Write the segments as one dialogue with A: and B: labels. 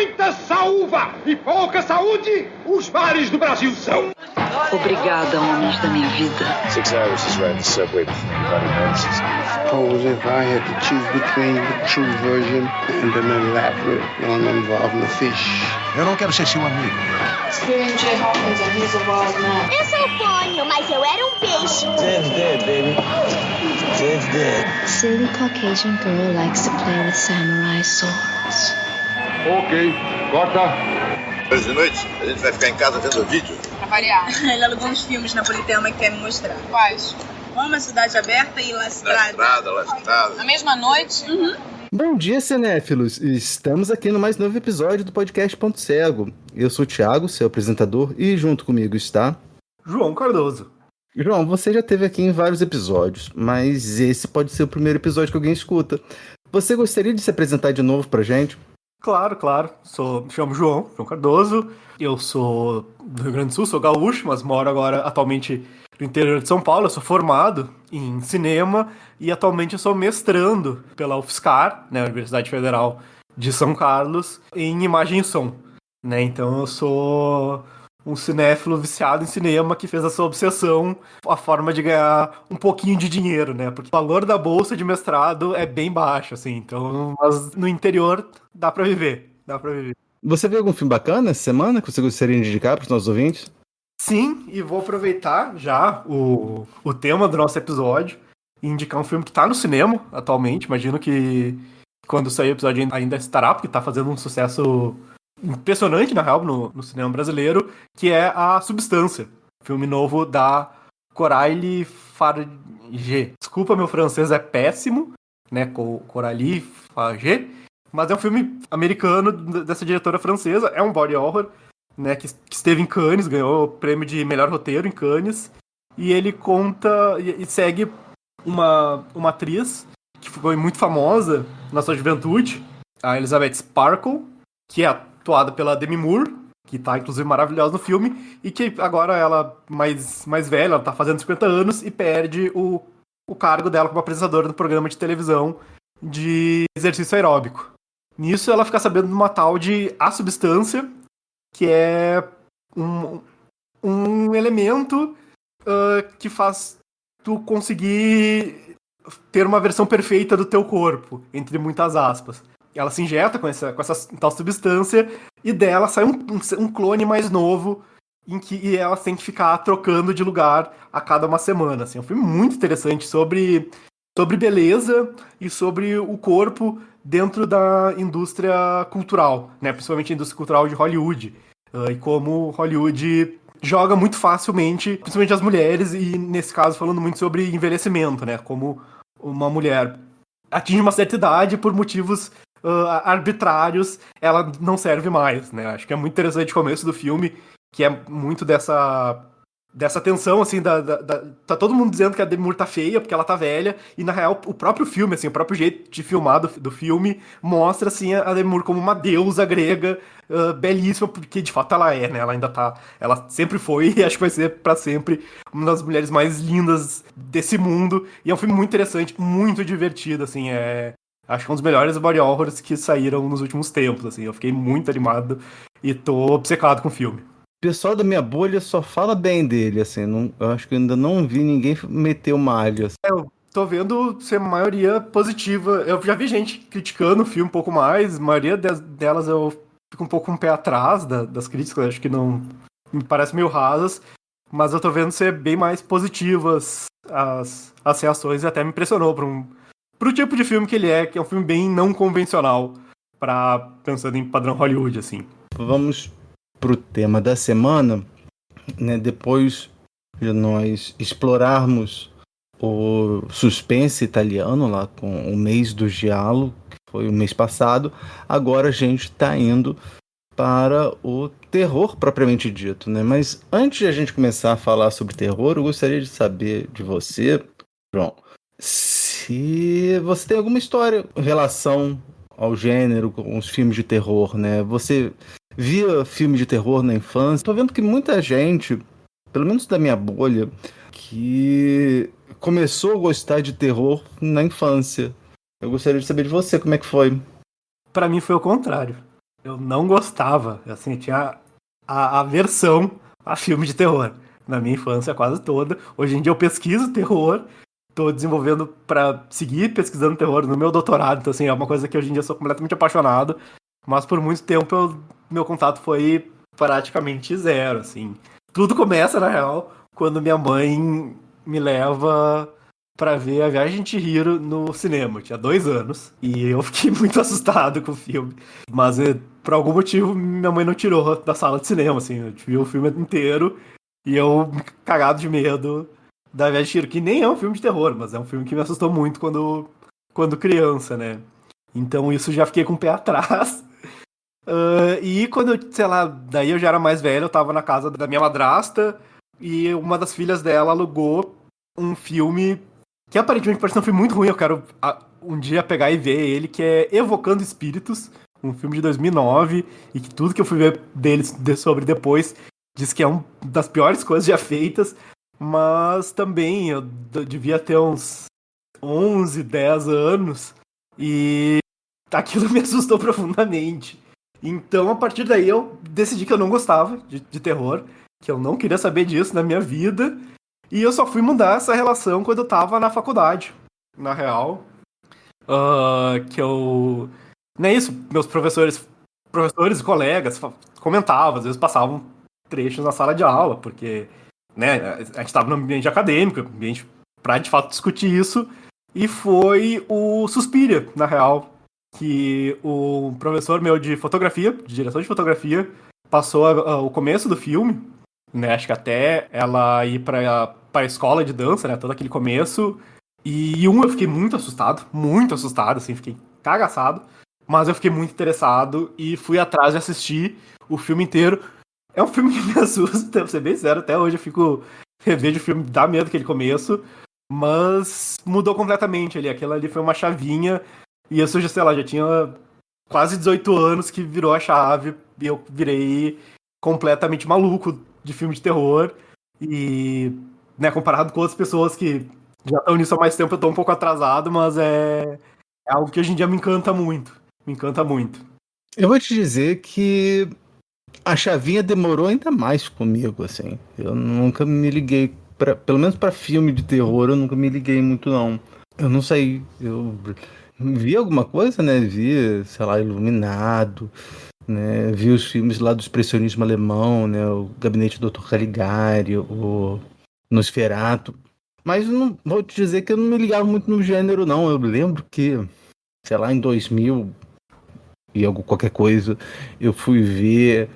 A: muita saúva e pouca saúde, os bares do Brasil são.
B: Obrigada, homens da minha vida.
C: 6 hours is riding the subway before anybody notices.
D: Suppose if I had to choose between the true version and an elaborate one involving a fish.
E: Eu não quero ser seu amigo.
F: Screaming Jay Hawkins and he's a wild man.
G: Eu sou fônio, mas eu era um peixe.
C: Jen's dead, baby. Jen's dead.
H: Silly Caucasian girl likes to play with samurai swords.
A: Ok, corta.
I: Hoje de noite, a gente vai ficar em casa vendo vídeo.
J: Pra variar. Ele alugou uns filmes napolitano que quer me mostrar. Quais? Uma Cidade Aberta e La Estrada.
I: La Estrada.
J: Na mesma noite? Uhum.
K: Bom dia, cinéfilos! Estamos aqui no mais novo episódio do podcast Ponto Cego. Eu sou o Thiago, seu apresentador, e junto comigo está...
L: João Cardoso.
K: João, você já esteve aqui em vários episódios, mas esse pode ser o primeiro episódio que alguém escuta. Você gostaria de se apresentar de novo pra gente?
L: Claro. Me chamo João Cardoso. Eu sou do Rio Grande do Sul, sou gaúcho, mas moro agora atualmente no interior de São Paulo. Eu sou formado em cinema e atualmente eu sou mestrando pela UFSCar, né, Universidade Federal de São Carlos, em imagem e som. Né? Então eu sou um cinéfilo viciado em cinema que fez essa obsessão a forma de ganhar um pouquinho de dinheiro, né? Porque o valor da bolsa de mestrado é bem baixo, assim. Então, mas no interior dá pra viver.
K: Você viu algum filme bacana essa semana que você gostaria de indicar para os nossos ouvintes?
L: Sim, e vou aproveitar já o tema do nosso episódio e indicar um filme que tá no cinema atualmente. Imagino que quando sair o episódio ainda estará, porque tá fazendo um sucesso impressionante, na real, no cinema brasileiro, que é A Substância, filme novo da Coralie Farge. Desculpa, meu francês é péssimo, né, Coralie Farge, mas é um filme americano dessa diretora francesa, é um body horror, né, que esteve em Cannes, ganhou o prêmio de melhor roteiro em Cannes, e ele conta e segue uma atriz que foi muito famosa na sua juventude, a Elizabeth Sparkle, que é atuada pela Demi Moore, que tá inclusive maravilhosa no filme, e que agora ela, mais velha, ela tá fazendo 50 anos e perde o cargo dela como apresentadora do programa de televisão de exercício aeróbico. Nisso ela fica sabendo de uma tal de A Substância, que é um elemento que faz tu conseguir ter uma versão perfeita do teu corpo, entre muitas aspas. Ela se injeta com essa tal substância e dela sai um clone mais novo e ela tem que ficar trocando de lugar a cada uma semana. Assim. É um filme muito interessante sobre beleza e sobre o corpo dentro da indústria cultural, né? Principalmente a indústria cultural de Hollywood. E como Hollywood joga muito facilmente, principalmente as mulheres, e nesse caso falando muito sobre envelhecimento, né? Como uma mulher atinge uma certa idade por motivos arbitrários, ela não serve mais, né? Acho que é muito interessante o começo do filme, que é muito dessa tensão, assim, tá todo mundo dizendo que a Demi Moore tá feia, porque ela tá velha, e na real, o próprio filme, assim, o próprio jeito de filmar do filme mostra, assim, a Demi Moore como uma deusa grega, belíssima, porque de fato ela é, né? Ela sempre foi, e acho que vai ser pra sempre uma das mulheres mais lindas desse mundo, e é um filme muito interessante, muito divertido, assim, acho que é um dos melhores body horrors que saíram nos últimos tempos, assim. Eu fiquei muito animado e tô obcecado com o filme.
K: O pessoal da minha bolha só fala bem dele, assim. Eu acho que eu ainda não vi ninguém meter uma malha. Assim.
L: Eu tô vendo ser maioria positiva. Eu já vi gente criticando o filme um pouco mais. A maioria delas eu fico um pouco um pé atrás das críticas. Acho que não me parece meio rasas. Mas eu tô vendo ser bem mais positivas as reações e até me impressionou pro tipo de filme que ele é, que é um filme bem não convencional, pensando em padrão Hollywood, assim.
K: Vamos pro tema da semana, né? Depois de nós explorarmos o suspense italiano lá com o mês do giallo, que foi o mês passado, agora a gente tá indo para o terror propriamente dito, né? Mas antes de a gente começar a falar sobre terror, eu gostaria de saber de você, João, se você tem alguma história em relação ao gênero, com os filmes de terror, né? Você via filme de terror na infância? Tô vendo que muita gente, pelo menos da minha bolha, que começou a gostar de terror na infância. Eu gostaria de saber de você, como é que foi?
L: Pra mim foi o contrário. eu não gostava. Assim, eu tinha a aversão a filme de terror. Na minha infância quase toda. Hoje em dia eu pesquiso terror. Tô desenvolvendo pra seguir pesquisando terror no meu doutorado. Então, assim, é uma coisa que hoje em dia eu sou completamente apaixonado. Mas por muito tempo meu contato foi praticamente zero, assim. Tudo começa, na real, quando minha mãe me leva pra ver A Viagem de Chihiro no cinema. Eu tinha 2 anos e eu fiquei muito assustado com o filme. Mas por algum motivo minha mãe não tirou da sala de cinema, assim. Eu vi o filme inteiro e eu cagado de medo da Viagem de Chihiro, que nem é um filme de terror, mas é um filme que me assustou muito quando criança, né? Então isso já fiquei com o pé atrás. E quando eu, sei lá, daí eu já era mais velho, eu tava na casa da minha madrasta e uma das filhas dela alugou um filme que aparentemente parece um filme muito ruim, eu quero um dia pegar e ver ele, que é Evocando Espíritos, um filme de 2009, e que tudo que eu fui ver sobre depois diz que é uma das piores coisas já feitas, mas também eu devia ter uns 11, 10 anos, e aquilo me assustou profundamente. Então, a partir daí, eu decidi que eu não gostava de terror, que eu não queria saber disso na minha vida, e eu só fui mudar essa relação quando eu tava na faculdade, na real. Que eu... Não é isso, meus professores e colegas comentavam, às vezes passavam trechos na sala de aula, porque, né, a gente tava no ambiente acadêmico, ambiente pra, de fato, discutir isso, e foi o Suspiria, na real, que o professor meu de fotografia, de direção de fotografia, passou o começo do filme, né, acho que até ela ir pra escola de dança, né, todo aquele começo, e eu fiquei muito assustado, assim, fiquei cagaçado, mas eu fiquei muito interessado e fui atrás de assistir o filme inteiro. É um filme que me assusta, pra ser bem sério, até hoje eu revejo o filme, dá medo aquele começo, mas mudou completamente ali, aquela ali foi uma chavinha, e eu, sei lá, já tinha quase 18 anos que virou a chave, e eu virei completamente maluco de filme de terror, e, né, comparado com outras pessoas que já estão nisso há mais tempo, eu tô um pouco atrasado, mas é algo que hoje em dia me encanta muito.
K: Eu vou te dizer que a chavinha demorou ainda mais comigo, assim. Eu nunca me liguei, pelo menos pra filme de terror, eu nunca me liguei muito, não. Eu não sei, eu vi alguma coisa, né? Vi, sei lá, Iluminado, né? Vi os filmes lá do expressionismo alemão, né? O Gabinete do Dr. Caligari, o Nosferatu. Mas não vou te dizer que eu não me ligava muito no gênero, não. Eu lembro que, sei lá, em 2000 e qualquer coisa, eu fui ver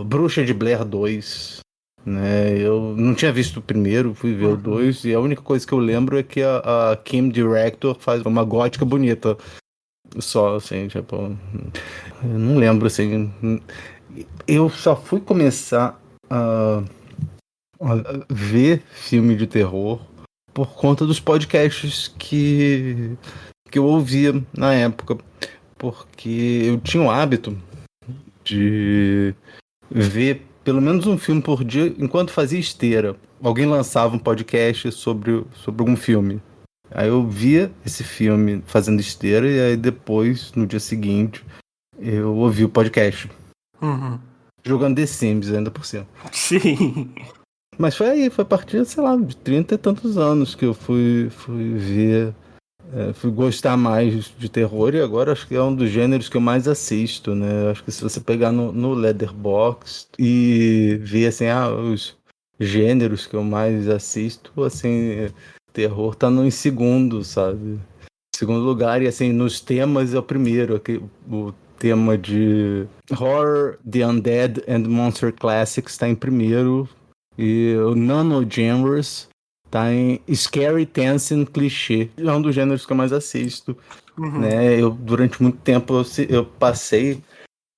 K: Bruxa de Blair 2, né? Eu não tinha visto o primeiro, fui ver o 2, e a única coisa que eu lembro é que a Kim Director faz uma gótica bonita. Só, assim, tipo... Eu não lembro, assim... Eu só fui começar a ver filme de terror por conta dos podcasts que eu ouvia na época, porque eu tinha o hábito de ver pelo menos um filme por dia enquanto fazia esteira. Alguém lançava um podcast sobre algum filme. Aí eu via esse filme fazendo esteira e aí depois, no dia seguinte, eu ouvi o podcast. Jogando The Sims ainda por cima.
L: Sim.
K: Mas foi a partir, sei lá, de 30 e tantos anos que eu fui ver, fui gostar mais de terror, e agora acho que é um dos gêneros que eu mais assisto, né? Acho que se você pegar no Letterboxd e ver, assim, os gêneros que eu mais assisto, assim, terror tá em segundo, sabe? Segundo lugar, e assim, nos temas é o primeiro, o tema de Horror, The Undead and Monster Classics tá em primeiro, e o Nano-Genres tá em Scary, Tense and Clichê. É um dos gêneros que eu mais assisto, né? Durante muito tempo eu passei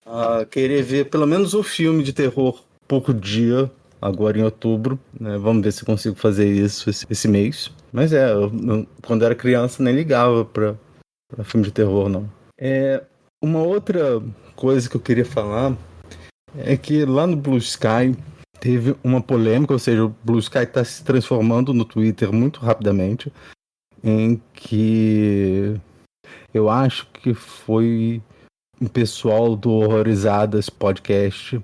K: a querer ver pelo menos um filme de terror por dia, agora em outubro, né? Vamos ver se consigo fazer isso esse mês. Mas eu, quando era criança, nem ligava pra filme de terror, não. Uma outra coisa que eu queria falar é que lá no Blue Sky teve uma polêmica, ou seja, o Blue Sky está se transformando no Twitter muito rapidamente, em que eu acho que foi o pessoal do Horrorizadas Podcast,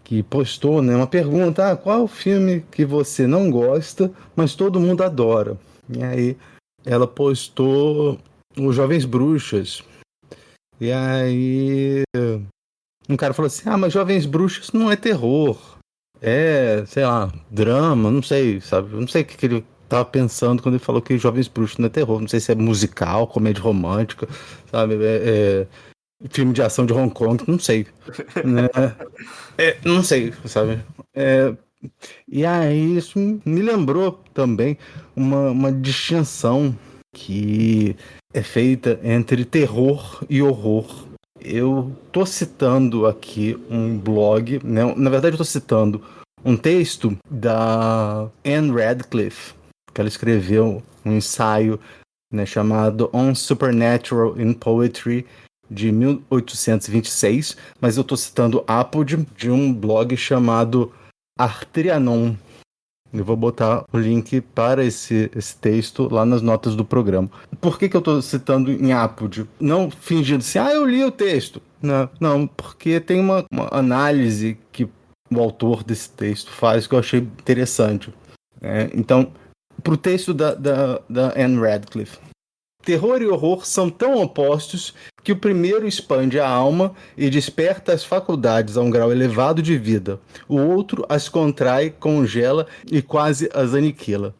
K: que postou, né, uma pergunta: qual é o filme que você não gosta, mas todo mundo adora? E aí ela postou Os Jovens Bruxas. E aí um cara falou assim: mas Jovens Bruxas não é terror, é, sei lá, drama, não sei, sabe? Eu não sei o que ele tava pensando quando ele falou que Jovens Bruxas não é terror. Não sei se é musical, comédia romântica, sabe? Filme de ação de Hong Kong, não sei. Né? Não sei, sabe? E aí isso me lembrou também uma distinção que é feita entre terror e horror. Eu tô citando aqui um blog, né? Na verdade eu tô citando um texto da Anne Radcliffe, que ela escreveu um ensaio, né, chamado On Supernatural in Poetry, de 1826, mas eu tô citando Apod, de um blog chamado Artrianon. Eu vou botar o link para esse texto lá nas notas do programa. Por que eu estou citando em Apod? Não fingindo assim, eu li o texto. Não, porque tem uma análise que o autor desse texto faz que eu achei interessante. Então, para o texto da Anne Radcliffe: terror e horror são tão opostos que o primeiro expande a alma e desperta as faculdades a um grau elevado de vida. O outro as contrai, congela e quase as aniquila.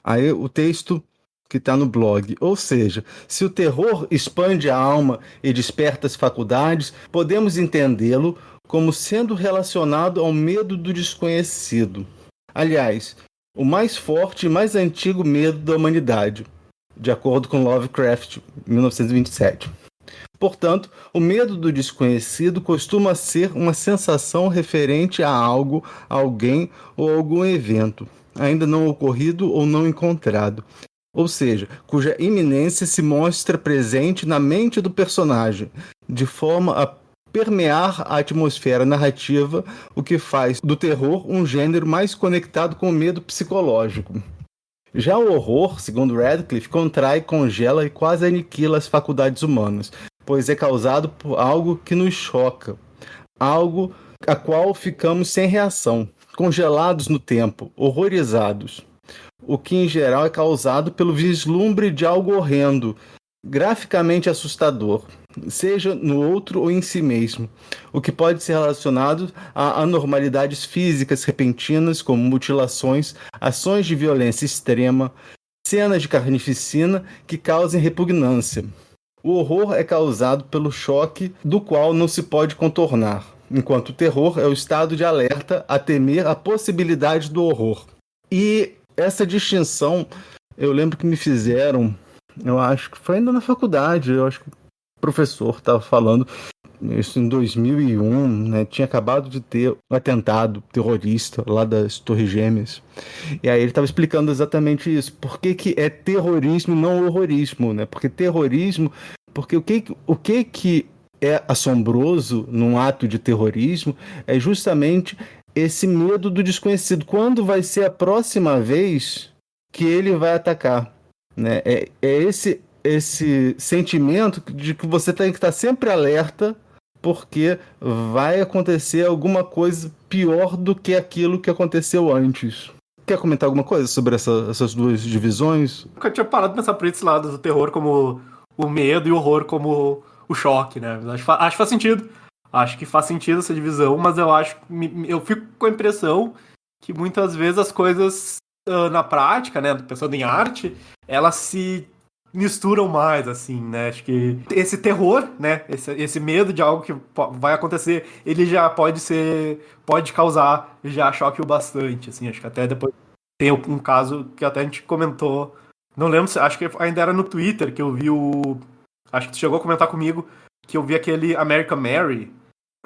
K: Aí o texto que está no blog: ou seja, se o terror expande a alma e desperta as faculdades, podemos entendê-lo como sendo relacionado ao medo do desconhecido. Aliás, o mais forte e mais antigo medo da humanidade, de acordo com Lovecraft, 1927. Portanto, o medo do desconhecido costuma ser uma sensação referente a algo, alguém ou algum evento, ainda não ocorrido ou não encontrado, ou seja, cuja iminência se mostra presente na mente do personagem, de forma a permear a atmosfera narrativa, o que faz do terror um gênero mais conectado com o medo psicológico. Já o horror, segundo Radcliffe, contrai, congela e quase aniquila as faculdades humanas, pois é causado por algo que nos choca, algo a qual ficamos sem reação, congelados no tempo, horrorizados, o que em geral é causado pelo vislumbre de algo horrendo, graficamente assustador, seja no outro ou em si mesmo, o que pode ser relacionado a anormalidades físicas repentinas, como mutilações, ações de violência extrema, cenas de carnificina que causem repugnância. O horror é causado pelo choque do qual não se pode contornar, enquanto o terror é o estado de alerta a temer a possibilidade do horror. E essa distinção, eu lembro que me fizeram, eu acho que foi ainda na faculdade, eu acho que o professor estava falando isso em 2001, né? Tinha acabado de ter um atentado terrorista lá das Torres Gêmeas. E aí ele estava explicando exatamente isso. Por que é terrorismo e não horrorismo, né? Porque terrorismo... Porque o que é assombroso num ato de terrorismo é justamente esse medo do desconhecido. Quando vai ser a próxima vez que ele vai atacar, né? É esse sentimento de que você tem que estar sempre alerta, porque vai acontecer alguma coisa pior do que aquilo que aconteceu antes. Quer comentar alguma coisa sobre essas duas divisões?
L: Nunca tinha parado de pensar por esse lado do terror como o medo e o horror como o choque, né? Acho que faz sentido. Acho que faz sentido essa divisão, mas eu fico com a impressão que muitas vezes as coisas na prática, né, pensando em arte, elas se misturam mais, assim, né? Acho que esse terror, né, esse medo de algo que vai acontecer, ele já pode causar já choque o bastante, assim. Acho que até depois tem um caso que até a gente comentou, não lembro, acho que ainda era no Twitter que eu vi acho que tu chegou a comentar comigo que eu vi aquele American Mary,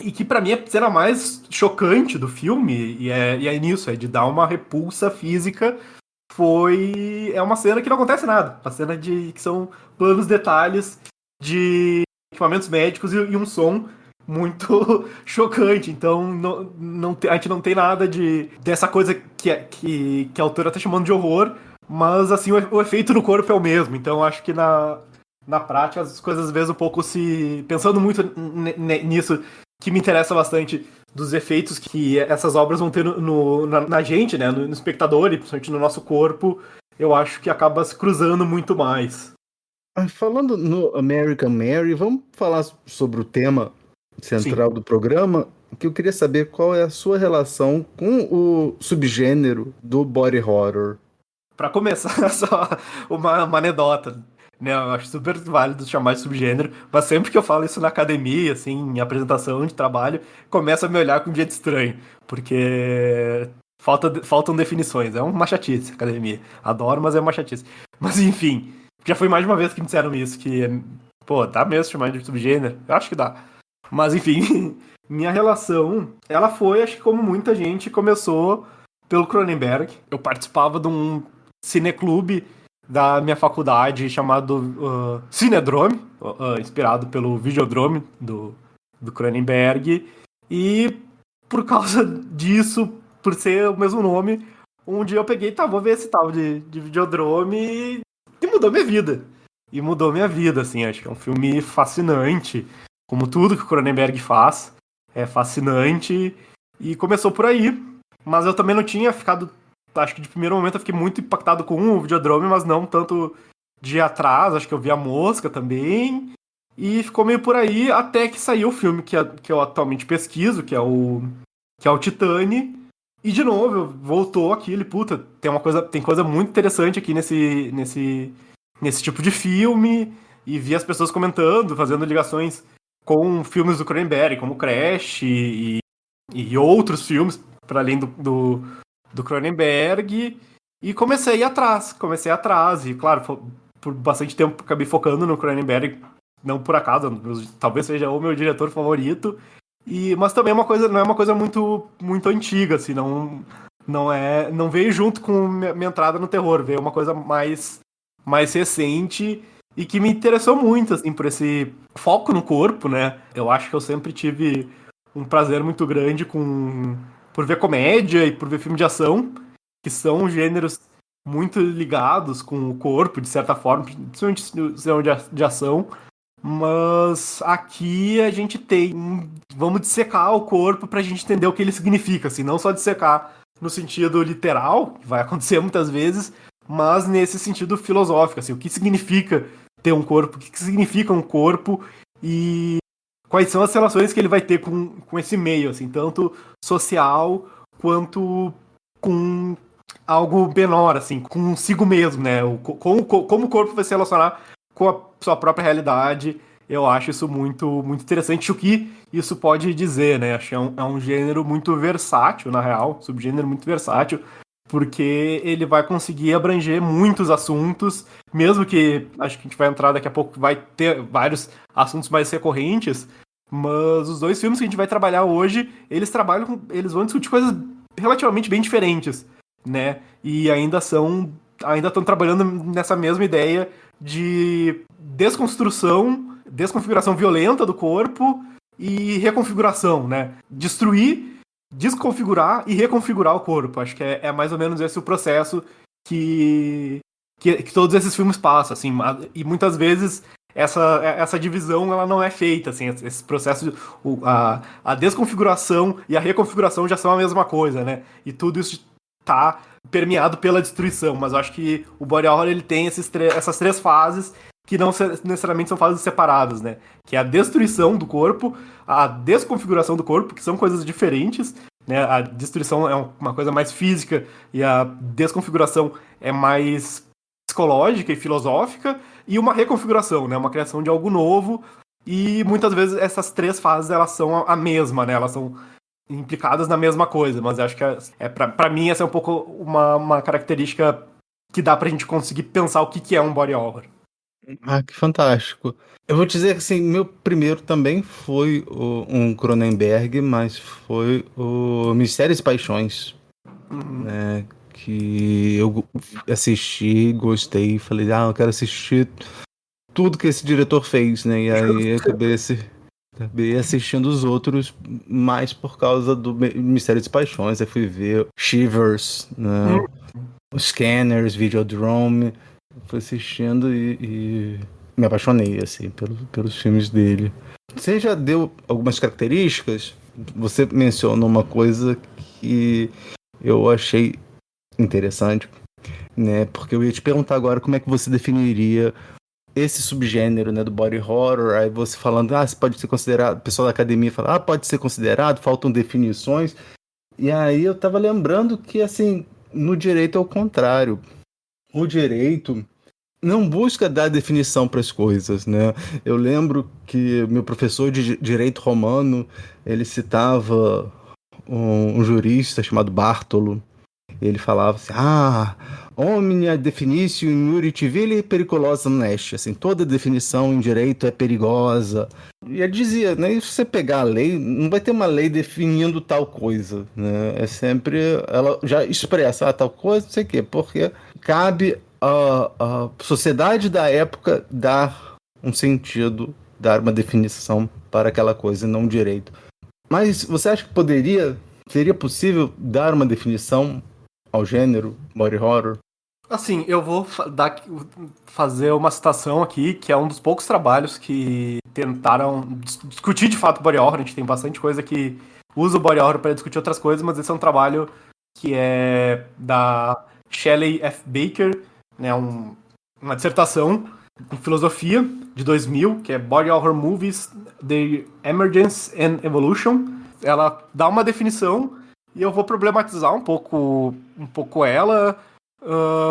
L: e que pra mim a cena mais chocante do filme, e é nisso, é de dar uma repulsa física, é uma cena que não acontece nada. Uma cena que são planos detalhes de equipamentos médicos e um som muito chocante. Então a gente não tem nada dessa coisa que a autora tá chamando de horror, mas assim, o efeito no corpo é o mesmo. Então acho que na prática, as coisas às vezes um pouco se... Pensando muito nisso, que me interessa bastante dos efeitos que essas obras vão ter na gente, né? No espectador e principalmente no nosso corpo, eu acho que acaba se cruzando muito mais.
K: Falando no American Mary, vamos falar sobre o tema central do programa, que eu queria saber qual é a sua relação com o subgênero do body horror.
L: Pra começar, só uma anedota, né? Eu acho super válido chamar de subgênero, mas sempre que eu falo isso na academia, assim, em apresentação de trabalho, começa a me olhar com um jeito estranho, porque faltam definições. É uma chatice, academia. Adoro, mas é uma chatice. Mas enfim, já foi mais de uma vez que me disseram isso, que, pô, dá mesmo chamar de subgênero? Eu acho que dá. Mas enfim, minha relação, ela foi, acho que como muita gente, começou pelo Cronenberg. Eu participava de um cineclube da minha faculdade chamado Cinedrome, inspirado pelo Videodrome do Cronenberg. E por causa disso, por ser o mesmo nome, um dia eu peguei, vou ver esse tal de Videodrome e mudou minha vida. E mudou minha vida, assim, acho que é um filme fascinante, como tudo que o Cronenberg faz, é fascinante, e começou por aí. Mas eu também não tinha ficado, acho que de primeiro momento eu fiquei muito impactado com o Videodrome, mas não tanto de atrás, acho que eu vi A Mosca também, e ficou meio por aí, até que saiu o filme que eu atualmente pesquiso, que é o Titane, e de novo, voltou aquele, puta, tem coisa muito interessante aqui nesse tipo de filme, e vi as pessoas comentando, fazendo ligações com filmes do Cronenberg, como Crash e outros filmes, para além do Cronenberg, e comecei a ir atrás, e claro, por bastante tempo acabei focando no Cronenberg, não por acaso, talvez seja o meu diretor favorito, mas também não é uma coisa muito, muito antiga, assim, não veio junto com minha entrada no terror, veio uma coisa mais recente e que me interessou muito, assim, por esse foco no corpo, né? Eu acho que eu sempre tive um prazer muito grande por ver comédia e por ver filme de ação, que são gêneros muito ligados com o corpo, de certa forma, principalmente de ação. Mas aqui a gente vamos dissecar o corpo pra gente entender o que ele significa, assim, não só dissecar no sentido literal, que vai acontecer muitas vezes, mas nesse sentido filosófico, assim, o que significa ter um corpo, o que significa um corpo e quais são as relações que ele vai ter com esse meio, assim, tanto social quanto com algo menor, assim, consigo mesmo, né? Como o corpo vai se relacionar com a sua própria realidade. Eu acho isso muito, muito interessante. O que isso pode dizer, né? Acho que é um gênero muito versátil, na real, subgênero muito versátil, porque ele vai conseguir abranger muitos assuntos, mesmo que, acho que a gente vai entrar daqui a pouco, vai ter vários assuntos mais recorrentes, mas os dois filmes que a gente vai trabalhar hoje, eles vão discutir coisas relativamente bem diferentes, né? E ainda estão trabalhando nessa mesma ideia de desconfiguração violenta do corpo e reconfiguração, né? Destruir, desconfigurar e reconfigurar o corpo. Acho que é mais ou menos esse o processo que todos esses filmes passam, assim, e muitas vezes essa divisão ela não é feita, assim, esse processo, a desconfiguração e a reconfiguração já são a mesma coisa, né? E tudo isso tá permeado pela destruição, mas eu acho que o body horror ele tem essas três fases que não necessariamente são fases separadas, né? Que é a destruição do corpo, a desconfiguração do corpo, que são coisas diferentes, né? A destruição é uma coisa mais física e a desconfiguração é mais psicológica e filosófica, e uma reconfiguração, né? Uma criação de algo novo, e muitas vezes essas três fases elas são a mesma, né? Elas são implicadas na mesma coisa, mas eu acho que pra mim essa é um pouco uma característica que dá pra gente conseguir pensar o que é um body horror.
K: Ah, que fantástico. Eu vou dizer que assim, meu primeiro também foi um Cronenberg, mas foi o Mistérios e Paixões, né, que eu assisti, gostei e falei, eu quero assistir tudo que esse diretor fez, né, e aí acabei assistindo os outros mais por causa do Mistérios e Paixões. Aí fui ver Shivers, né? Scanners, Videodrome. Fui assistindo e me apaixonei, assim, pelos filmes dele. Você já deu algumas características? Você mencionou uma coisa que eu achei interessante, né? Porque eu ia te perguntar agora como é que você definiria esse subgênero, né, do body horror. Aí você falando, você pode ser considerado, o pessoal da academia fala, pode ser considerado, faltam definições. E aí eu tava lembrando que, assim, no direito é o contrário. O direito não busca dar definição para as coisas, né? Eu lembro que meu professor de direito romano, ele citava um jurista chamado Bartolo. Ele falava assim, omnia definitio in iure civile periculosum est. Assim, toda definição em direito é perigosa. E ele dizia, né, e se você pegar a lei, não vai ter uma lei definindo tal coisa, né? É sempre, ela já expressa tal coisa, não sei o quê, porque cabe a sociedade da época dar um sentido, dar uma definição para aquela coisa e não um direito. Mas você acha que seria possível dar uma definição ao gênero body horror?
L: Assim, eu vou fazer uma citação aqui, que é um dos poucos trabalhos que tentaram discutir de fato o body horror. A gente tem bastante coisa que usa o body horror para discutir outras coisas, mas esse é um trabalho que é da Shelley F. Baker, né, uma dissertação em filosofia de 2000, que é Body Horror Movies, The Emergence and Evolution. Ela dá uma definição e eu vou problematizar um pouco ela,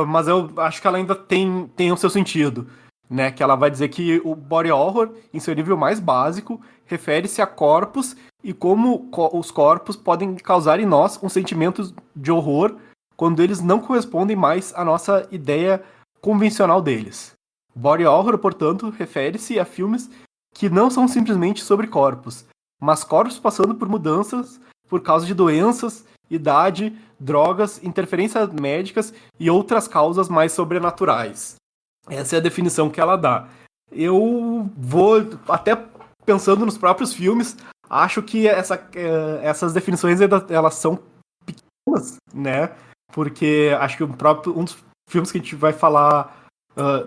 L: mas eu acho que ela ainda tem o seu sentido, né? Que ela vai dizer que o body horror, em seu nível mais básico, refere-se a corpos e como os corpos podem causar em nós um sentimento de horror quando eles não correspondem mais à nossa ideia convencional deles. Body horror, portanto, refere-se a filmes que não são simplesmente sobre corpos, mas corpos passando por mudanças por causa de doenças, idade, drogas, interferências médicas e outras causas mais sobrenaturais. Essa é a definição que ela dá. Eu vou, até pensando nos próprios filmes, acho que essas definições elas são pequenas, né? Porque acho que um dos filmes que a gente vai falar...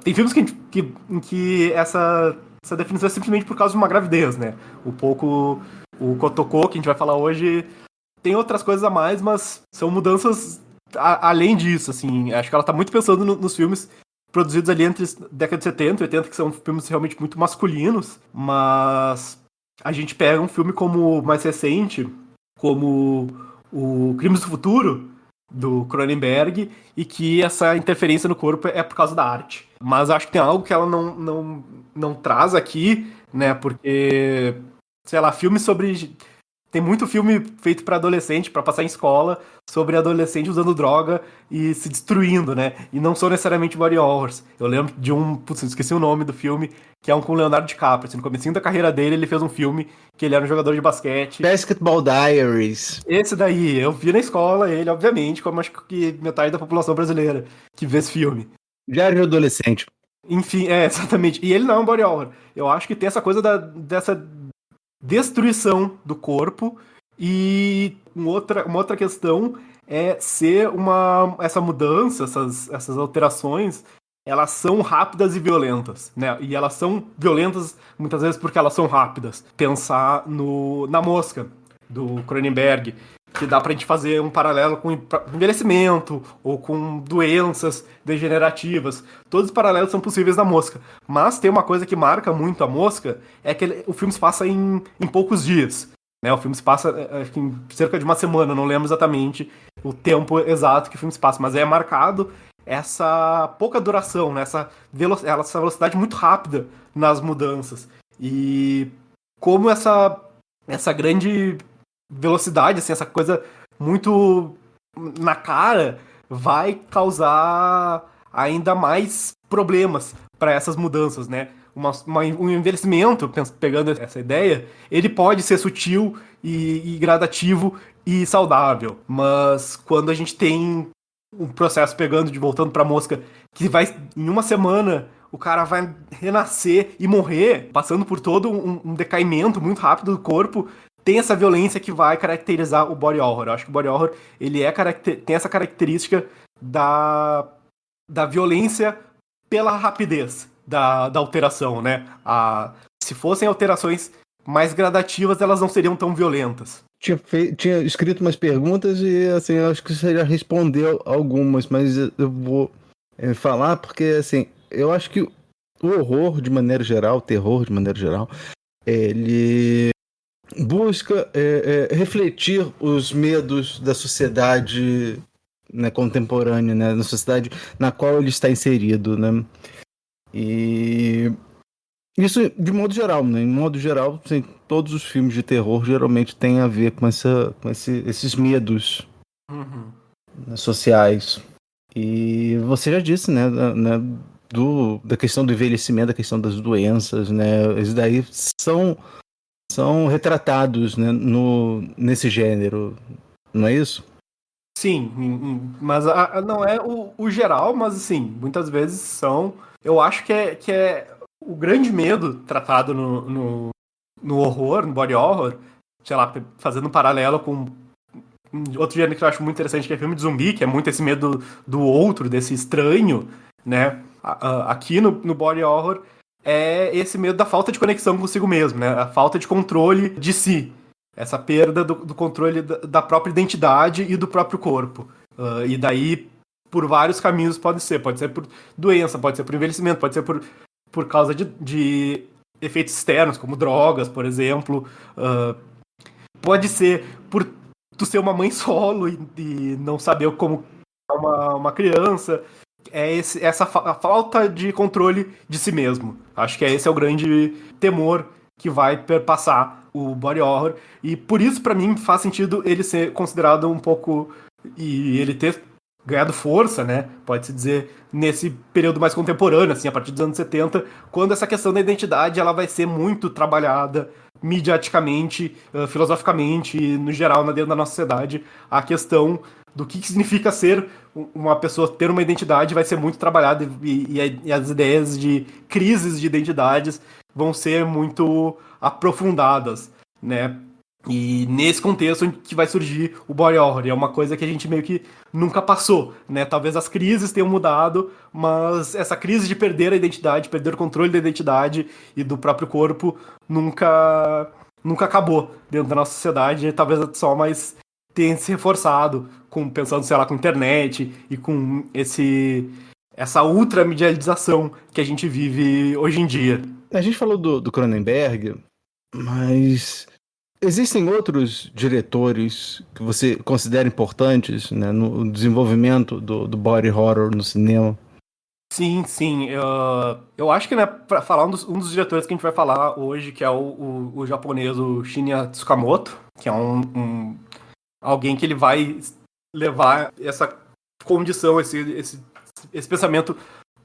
L: tem filmes em que essa definição é simplesmente por causa de uma gravidez, né? O Kotoko, que a gente vai falar hoje, tem outras coisas a mais, mas são mudanças além disso, assim. Acho que ela tá muito pensando nos filmes produzidos ali entre década de 70 e 80, que são filmes realmente muito masculinos, mas a gente pega um filme como mais recente, como o Crimes do Futuro, do Cronenberg, e que essa interferência no corpo é por causa da arte. Mas acho que tem algo que ela não traz aqui, né, porque, sei lá, filmes sobre... Tem muito filme feito pra adolescente, pra passar em escola, sobre adolescente usando droga e se destruindo, né? E não são necessariamente body horrors. Eu lembro de esqueci o nome do filme, que é um com o Leonardo DiCaprio. Assim, no comecinho da carreira dele, ele fez um filme que ele era um jogador de basquete.
K: Basketball Diaries.
L: Esse daí, eu vi na escola ele, obviamente, como acho que metade da população brasileira que vê esse filme.
K: Diário de adolescente.
L: Enfim, exatamente. E ele não é um body horror. Eu acho que tem essa coisa dessa destruição do corpo, e uma outra questão é ser essa mudança, essas alterações, elas são rápidas e violentas, né? E elas são violentas muitas vezes porque elas são rápidas. Pensar na Mosca, do Cronenberg, que dá pra gente fazer um paralelo com envelhecimento ou com doenças degenerativas. Todos os paralelos são possíveis na Mosca. Mas tem uma coisa que marca muito a Mosca, é que o filme se passa em poucos dias, né? O filme se passa em cerca de uma semana, não lembro exatamente o tempo exato que o filme se passa, mas é marcado essa pouca duração, né? Essa velocidade muito rápida nas mudanças. E como essa grande velocidade, assim, essa coisa muito na cara, vai causar ainda mais problemas para essas mudanças, né? Um envelhecimento, pegando essa ideia, ele pode ser sutil e gradativo e saudável, mas quando a gente tem um processo voltando pra Mosca, que vai, em uma semana, o cara vai renascer e morrer, passando por todo um decaimento muito rápido do corpo, tem essa violência que vai caracterizar o body horror. Eu acho que o body horror ele tem essa característica da violência pela rapidez, da alteração, né? Se fossem alterações mais gradativas, elas não seriam tão violentas.
K: Tinha escrito umas perguntas e, assim, eu acho que você já respondeu algumas, mas eu vou falar porque, assim, eu acho que o horror, de maneira geral, o terror, de maneira geral, ele busca refletir os medos da sociedade, né, contemporânea, né, na sociedade na qual ele está inserido, né? E isso de modo geral, né? Em modo geral, assim, todos os filmes de terror geralmente têm a ver com esses medos né, sociais. E você já disse, né, da questão do envelhecimento, da questão das doenças, né? Eles daí são retratados, né, nesse gênero, não é isso?
L: Sim, mas não é o geral, mas assim, muitas vezes são. Eu acho que é o grande medo tratado no horror, no body horror, sei lá, fazendo um paralelo com outro gênero que eu acho muito interessante, que é filme de zumbi, que é muito esse medo do outro, desse estranho, né? Aqui no body horror é esse medo da falta de conexão consigo mesmo, né? A falta de controle de si. Essa perda do controle da própria identidade e do próprio corpo. E daí, por vários caminhos pode ser. Pode ser por doença, pode ser por envelhecimento, pode ser por causa de efeitos externos, como drogas, por exemplo. Pode ser por tu ser uma mãe solo e não saber como uma criança. Essa falta de controle de si mesmo. Acho que esse é o grande temor que vai perpassar o body horror, e por isso pra mim faz sentido ele ser considerado um pouco, e ele ter ganhado força, né, pode-se dizer, nesse período mais contemporâneo, assim, a partir dos anos 70, quando essa questão da identidade ela vai ser muito trabalhada mediaticamente, filosoficamente, no geral, dentro da nossa sociedade. A questão do que significa ser uma pessoa, ter uma identidade, vai ser muito trabalhada, e as ideias de crises de identidades vão ser muito aprofundadas, né? E nesse contexto que vai surgir o body horror. E é uma coisa que a gente meio que nunca passou, né? Talvez as crises tenham mudado, mas essa crise de perder a identidade, perder o controle da identidade e do próprio corpo nunca acabou dentro da nossa sociedade. E talvez só mais tenha se reforçado, pensando, sei lá, com internet e com essa ultra medialização que a gente vive hoje em dia.
K: A gente falou do Cronenberg, mas existem outros diretores que você considera importantes, né, no desenvolvimento do body horror no cinema?
L: Sim. Eu acho que, né, para falar um dos diretores que a gente vai falar hoje, que é o japonês, o Shinya Tsukamoto, que é alguém que ele vai levar essa condição, esse pensamento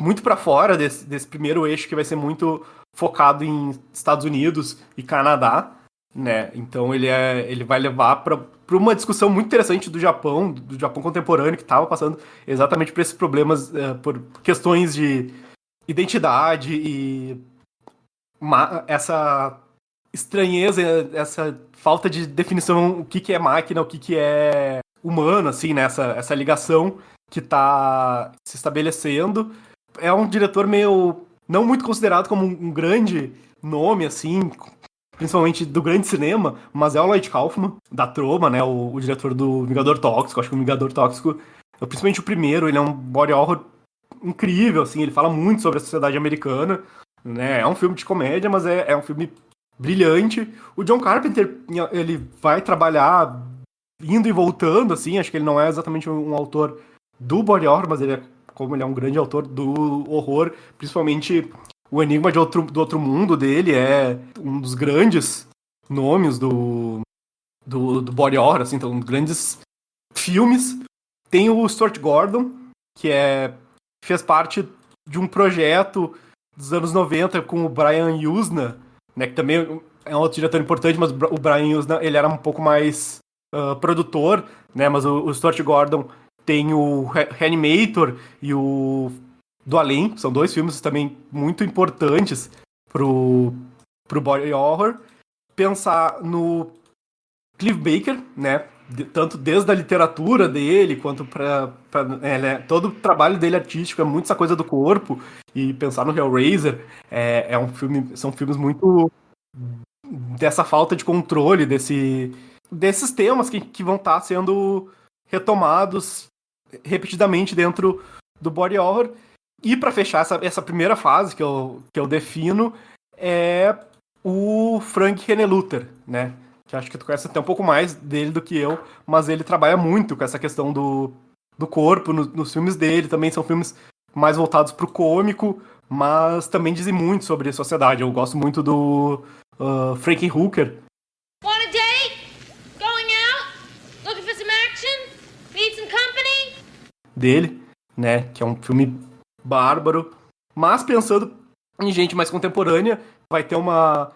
L: muito para fora desse primeiro eixo que vai ser muito focado em Estados Unidos e Canadá, né? Então ele vai levar para uma discussão muito interessante do Japão contemporâneo, que estava passando exatamente por esses problemas, por questões de identidade e essa estranheza, essa falta de definição, o que é máquina, o que é humano, assim, né? Essa ligação que está se estabelecendo. É um diretor meio não muito considerado como um grande nome, assim, principalmente do grande cinema, mas é o Lloyd Kaufman, da Troma, né, o diretor do Vingador Tóxico. Acho que o Vingador Tóxico, principalmente o primeiro, ele é um body horror incrível, assim, ele fala muito sobre a sociedade americana, né, é um filme de comédia, mas é um filme brilhante. O John Carpenter, ele vai trabalhar indo e voltando, assim, acho que ele não é exatamente um autor do body horror, mas como ele é um grande autor do horror, principalmente o Enigma do Outro Mundo dele é um dos grandes nomes do body horror, assim, então, grandes filmes. Tem o Stuart Gordon, que fez parte de um projeto dos anos 90 com o Brian Yuzna, né, que também é um outro diretor importante, mas o Brian Yuzna, ele era um pouco mais produtor, né, mas o Stuart Gordon tem o Reanimator e o Do Além, são dois filmes também muito importantes pro body horror. Pensar no Clive Barker, né? Tanto desde a literatura dele, quanto todo o trabalho dele artístico, é muito essa coisa do corpo, e pensar no Hellraiser são filmes muito dessa falta de controle, desses temas que vão estar sendo retomados repetidamente dentro do body horror. E para fechar essa primeira fase que eu defino, é o Frank Henenlotter, né? Que acho que tu conhece até um pouco mais dele do que eu, mas ele trabalha muito com essa questão do corpo nos filmes dele. Também são filmes mais voltados pro cômico, mas também dizem muito sobre a sociedade. Eu gosto muito do Frankenhooker.
E: Want a date? Going out? Looking for some action? Need some company?
L: Dele, né? Que é um filme bárbaro. Mas pensando em gente mais contemporânea, vai ter uma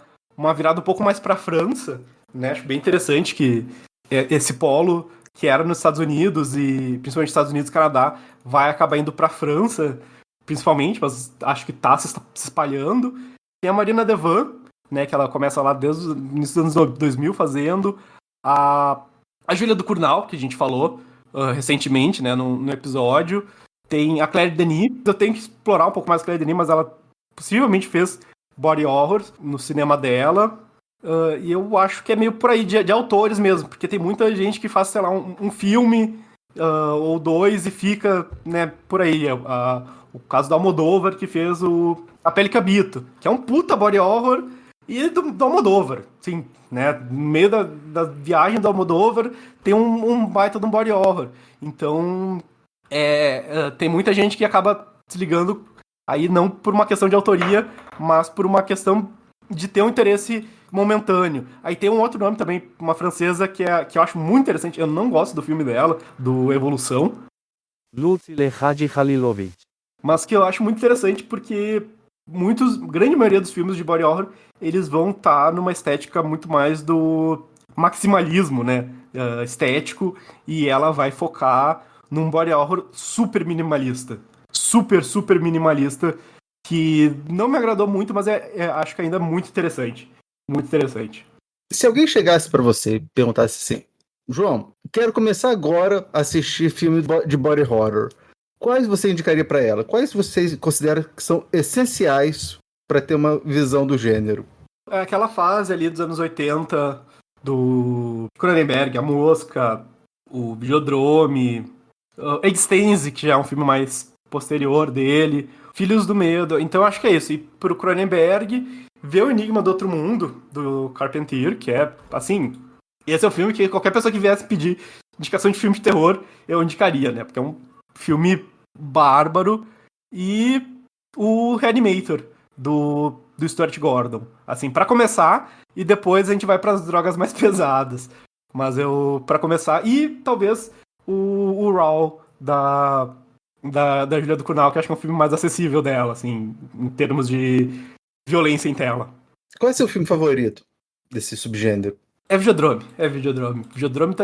L: virada um pouco mais pra França, né? Acho bem interessante que esse polo que era nos Estados Unidos, e principalmente Estados Unidos e Canadá, vai acabar indo pra França, principalmente, mas acho que tá se espalhando. Tem a Marina Devan, né, que ela começa lá desde o início dos anos 2000 fazendo. A Julia Ducournau, que a gente falou recentemente, né, no episódio. Tem a Claire Denis. Eu tenho que explorar um pouco mais a Claire Denis, mas ela possivelmente fez body horror no cinema dela. E eu acho que é meio por aí, de autores mesmo, porque tem muita gente que faz, sei lá, um filme ou dois e fica, né, por aí. O caso do Almodóvar, que fez A Pele que Habito, que é um puta body horror, e do Almodóvar, sim, né, no meio da viagem do Almodóvar tem um baita de um body horror. Então, tem muita gente que acaba se ligando aí não por uma questão de autoria, mas por uma questão de ter um interesse momentâneo. Aí tem um outro nome também, uma francesa que eu acho muito interessante. Eu não gosto do filme dela, do Evolução.
M: Lucile Hadji Halilovic.
L: Mas que eu acho muito interessante porque grande maioria dos filmes de body horror, eles vão estar numa estética muito mais do maximalismo, né? Estético, e ela vai focar num body horror super minimalista. Super, super minimalista, que não me agradou muito, mas acho que ainda é muito interessante. Muito interessante.
K: Se alguém chegasse pra você e perguntasse assim, João, quero começar agora a assistir filme de body horror, quais você indicaria pra ela? Quais você considera que são essenciais pra ter uma visão do gênero?
L: É aquela fase ali dos anos 80, do Cronenberg, A Mosca, o Videodrome, Existence, que já é um filme mais posterior dele, Filhos do Medo. Então acho que é isso. E pro Cronenberg, ver o Enigma do Outro Mundo, do Carpentier, que é, assim, esse é um filme que qualquer pessoa que viesse pedir indicação de filme de terror, eu indicaria, né? Porque é um filme bárbaro. E o Reanimator, do Stuart Gordon. Assim, pra começar, e depois a gente vai pras drogas mais pesadas. Mas pra começar, e talvez o Raw, da Julia Ducournau, que acho que é um filme mais acessível dela, assim, em termos de violência em tela.
K: Qual é o seu filme favorito desse subgênero?
L: É Videodrome. Videodrome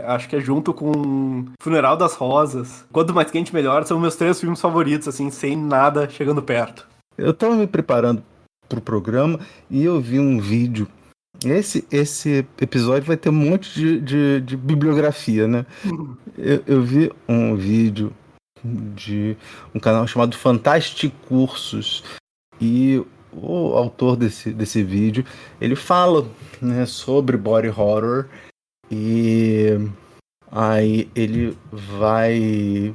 L: acho que é junto com Funeral das Rosas, Quanto Mais Quente Melhor, são meus 3 filmes favoritos, assim, sem nada chegando perto. Eu
K: tava me preparando pro programa e eu vi um vídeo. Esse episódio vai ter um monte de bibliografia, né? Eu vi um vídeo de um canal chamado Fantastic Cursos, e o autor desse vídeo, ele fala, né, sobre body horror, e aí ele vai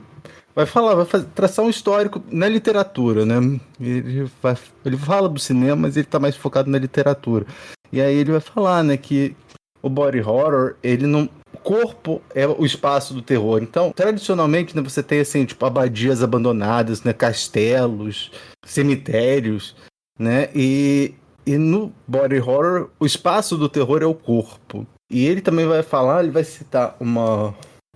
K: traçar um histórico na literatura, né? Ele fala do cinema, mas ele tá mais focado na literatura. E aí ele vai falar, né, que o body horror, o corpo é o espaço do terror. Então, tradicionalmente, né, você tem, assim, tipo, abadias abandonadas, né, castelos, cemitérios, né? E no body horror, o espaço do terror é o corpo. E ele também vai falar, ele vai citar uma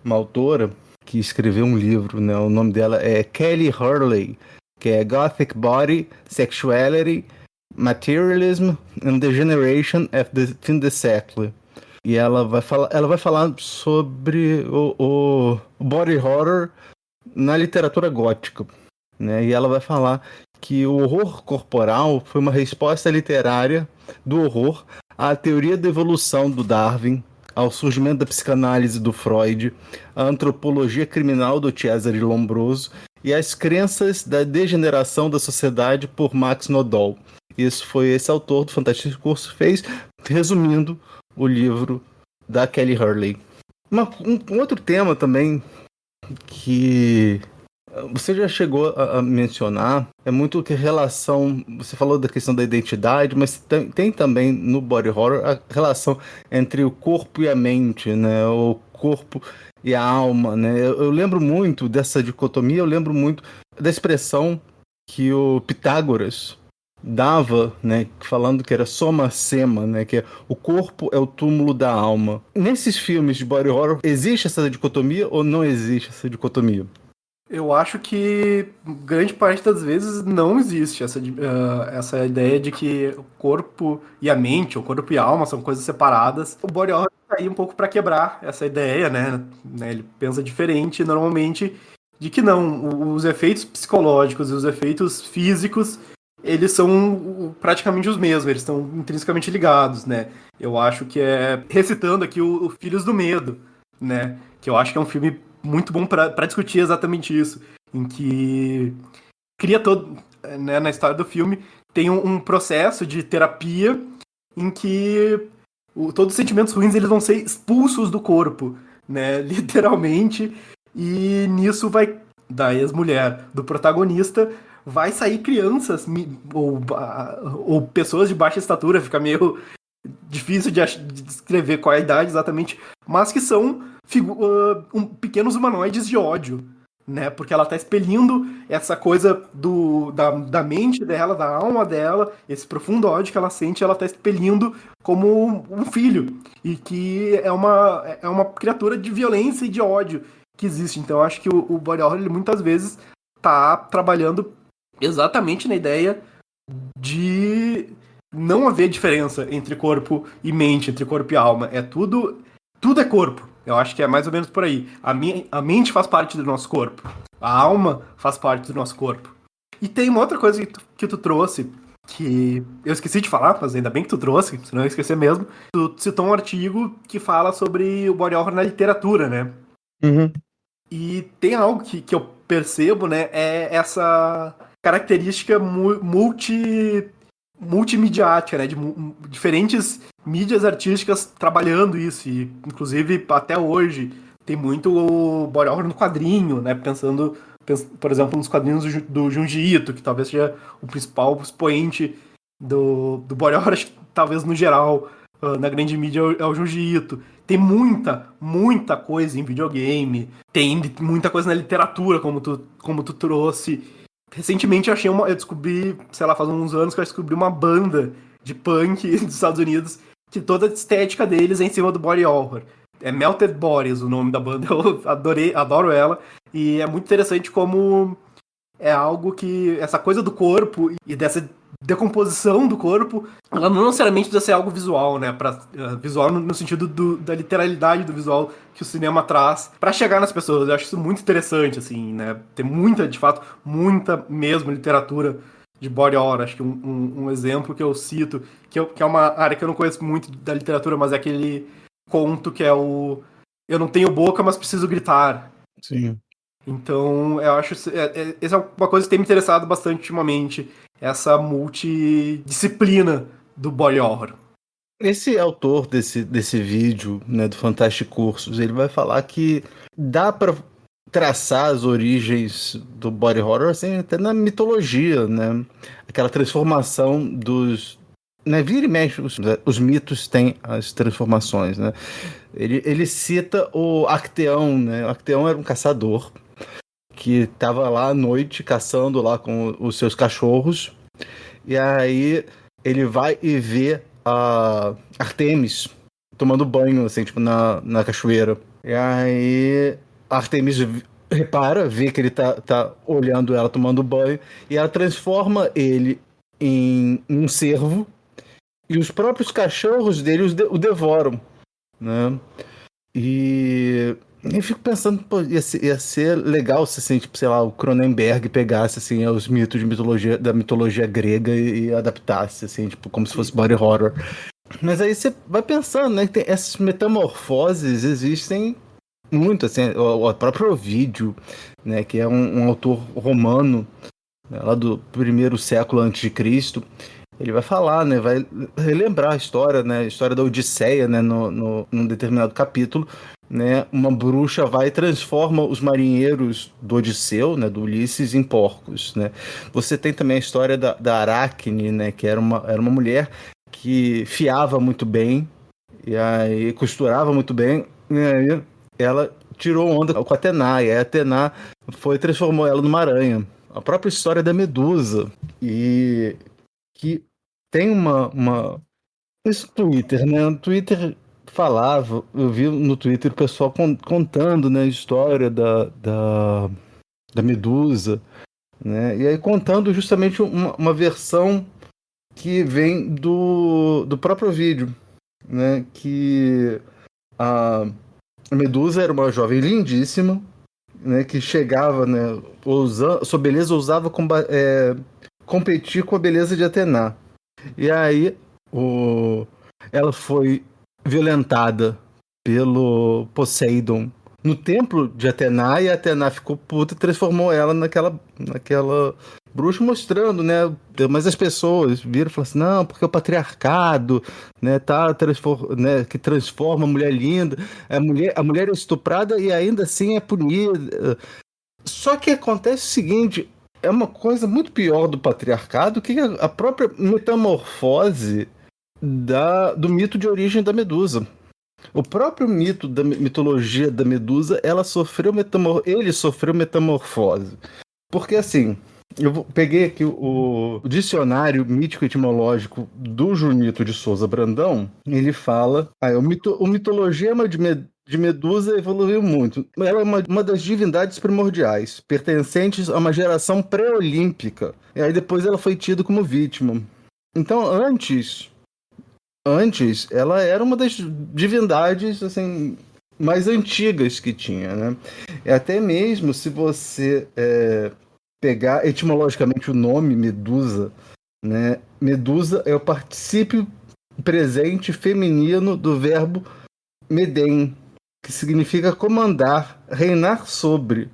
K: autora que escreveu um livro, né? O nome dela é Kelly Hurley, que é Gothic Body, Sexuality, Materialism and the Generation in the Secular. E ela vai falar sobre o body horror na literatura gótica, né? E ela vai falar que o horror corporal foi uma resposta literária do horror a teoria da evolução do Darwin, ao surgimento da psicanálise do Freud, a antropologia criminal do Cesare Lombroso e as crenças da degeneração da sociedade por Max Nodal. Isso foi esse autor do Fantástico Discurso fez, resumindo o livro da Kelly Hurley. Um outro tema também que você já chegou a mencionar é muito que relação, você falou da questão da identidade, mas tem também no body horror a relação entre o corpo e a mente, né? O corpo e a alma, né? Eu lembro muito dessa dicotomia, eu lembro muito da expressão que o Pitágoras dava, né, falando que era soma sema, né, que o corpo é o túmulo da alma. Nesses filmes de body horror, existe essa dicotomia ou não existe essa dicotomia?
L: Eu acho que grande parte das vezes não existe essa ideia de que o corpo e a mente, o corpo e a alma são coisas separadas. O body horror tá aí um pouco para quebrar essa ideia, né? Ele pensa diferente normalmente de que não, os efeitos psicológicos e os efeitos físicos eles são praticamente os mesmos, eles estão intrinsecamente ligados, né? Eu acho que recitando aqui o Filhos do Medo, né? Que eu acho que é um filme muito bom para discutir exatamente isso, em que cria todo, né, na história do filme, tem um processo de terapia em que todos os sentimentos ruins eles vão ser expulsos do corpo, né? Literalmente, e nisso da ex-mulher do protagonista vai sair crianças ou pessoas de baixa estatura, fica meio difícil de descrever qual é a idade exatamente, mas que são pequenos humanoides de ódio, né? Porque ela tá expelindo essa coisa da mente dela, da alma dela, esse profundo ódio que ela sente, ela tá expelindo como um filho, e que é uma criatura de violência e de ódio que existe. Então eu acho que o body horror, ele muitas vezes tá trabalhando exatamente na ideia de não haver diferença entre corpo e mente, entre corpo e alma. Tudo é corpo. Eu acho que é mais ou menos por aí. A mente faz parte do nosso corpo. A alma faz parte do nosso corpo. E tem uma outra coisa que tu trouxe, que eu esqueci de falar, mas ainda bem que tu trouxe, senão eu ia esquecer mesmo. Tu citou um artigo que fala sobre o body horror na literatura, né?
K: Uhum.
L: E tem algo que eu percebo, né? É essa característica multimediática, né? De diferentes mídias artísticas trabalhando isso. E, inclusive, até hoje, tem muito body horror no quadrinho, né? Pensando, por exemplo, nos quadrinhos do Junji Ito, que talvez seja o principal expoente do body horror, talvez no geral, na grande mídia, é o Junji Ito. Tem muita coisa em videogame, tem muita coisa na literatura, como tu trouxe. Recentemente eu descobri, sei lá, faz uns anos que eu descobri uma banda de punk dos Estados Unidos que toda a estética deles é em cima do body horror. É Melted Bodies o nome da banda, eu adoro ela. E é muito interessante como é algo que, essa coisa do corpo e dessa decomposição do corpo, ela não necessariamente precisa ser algo visual, né? Visual no sentido da literalidade do visual que o cinema traz pra chegar nas pessoas. Eu acho isso muito interessante, assim, né? Tem muita mesmo literatura de body horror. Acho que um exemplo que eu cito, que é uma área que eu não conheço muito da literatura, mas é aquele conto que é o Eu não tenho boca, mas preciso gritar.
K: Sim.
L: Então, eu acho essa é uma coisa que tem me interessado bastante ultimamente, essa multidisciplina do body horror.
K: Esse autor desse vídeo, né, do Fantástico Cursos, ele vai falar que dá para traçar as origens do body horror assim, até na mitologia, né? Aquela transformação dos... Né, vira e mexe, os mitos têm as transformações, né? Ele cita o Acteão, né? O Acteão era um caçador que estava lá à noite caçando lá com os seus cachorros, e aí ele vai e vê a Artemis tomando banho, assim, tipo, na cachoeira. E aí a Artemis vê que ele tá olhando ela tomando banho, e ela transforma ele em um cervo, e os próprios cachorros dele o devoram, né? E eu fico pensando, pô, ia ser legal se, assim, tipo, sei lá, o Cronenberg pegasse, assim, os mitos da mitologia grega e adaptasse, assim, tipo, como se fosse body horror. Mas aí você vai pensando, né? Que essas metamorfoses existem muito, assim, o próprio Ovídio, né? Que é um autor romano, né, lá do 1º século antes de Cristo. Ele vai falar, né? Vai relembrar a história, né? A história da Odisseia, né? Num determinado capítulo, né? Uma bruxa vai e transforma os marinheiros do Odisseu, né? Do Ulisses, em porcos, né? Você tem também a história da Aracne, né? Que era uma mulher que fiava muito bem e aí costurava muito bem, e aí ela tirou onda com a Atena, e a Atena transformou ela numa aranha. A própria história da Medusa, e que tem esse Twitter, né? O Twitter falava, eu vi no Twitter o pessoal contando, né, a história da Medusa, né? E aí contando justamente uma versão que vem do próprio vídeo, né? Que a Medusa era uma jovem lindíssima, né? Que chegava, né? Sua beleza ousava competir com a beleza de Atena. E aí ela foi violentada pelo Poseidon no templo de Atena, e a Atena ficou puta e transformou ela naquela bruxa, mostrando, né? Mas as pessoas viram e falaram assim, não, porque o patriarcado, né, né, que transforma a mulher linda, a mulher é estuprada e ainda assim é punida. Só que acontece o seguinte, é uma coisa muito pior do patriarcado, que a própria metamorfose do mito de origem da Medusa. O próprio mito da mitologia da Medusa, ele sofreu metamorfose. Porque assim, eu peguei aqui o dicionário mítico-etimológico do Junito de Souza Brandão, ele fala, a mitologia de Medusa evoluiu muito. Ela é uma das divindades primordiais, pertencentes a uma geração pré-olímpica. E aí depois ela foi tida como vítima. Então, antes, ela era uma das divindades assim, mais antigas que tinha, né? E até mesmo se você pegar etimologicamente o nome Medusa, né? Medusa é o particípio presente feminino do verbo medem, que significa comandar, reinar sobre,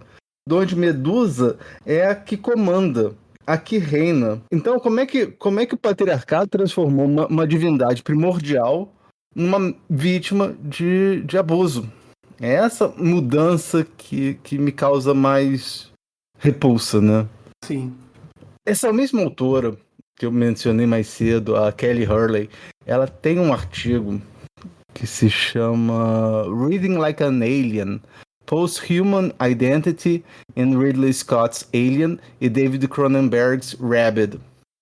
K: onde Medusa é a que comanda, a que reina. Então, como é que o patriarcado transformou uma divindade primordial numa vítima de abuso? É essa mudança que me causa mais repulsa, né?
L: Sim.
K: Essa mesma autora que eu mencionei mais cedo, a Kelly Hurley, ela tem um artigo que se chama Reading Like an Alien, Post-Human Identity in Ridley Scott's Alien e David Cronenberg's Rabid,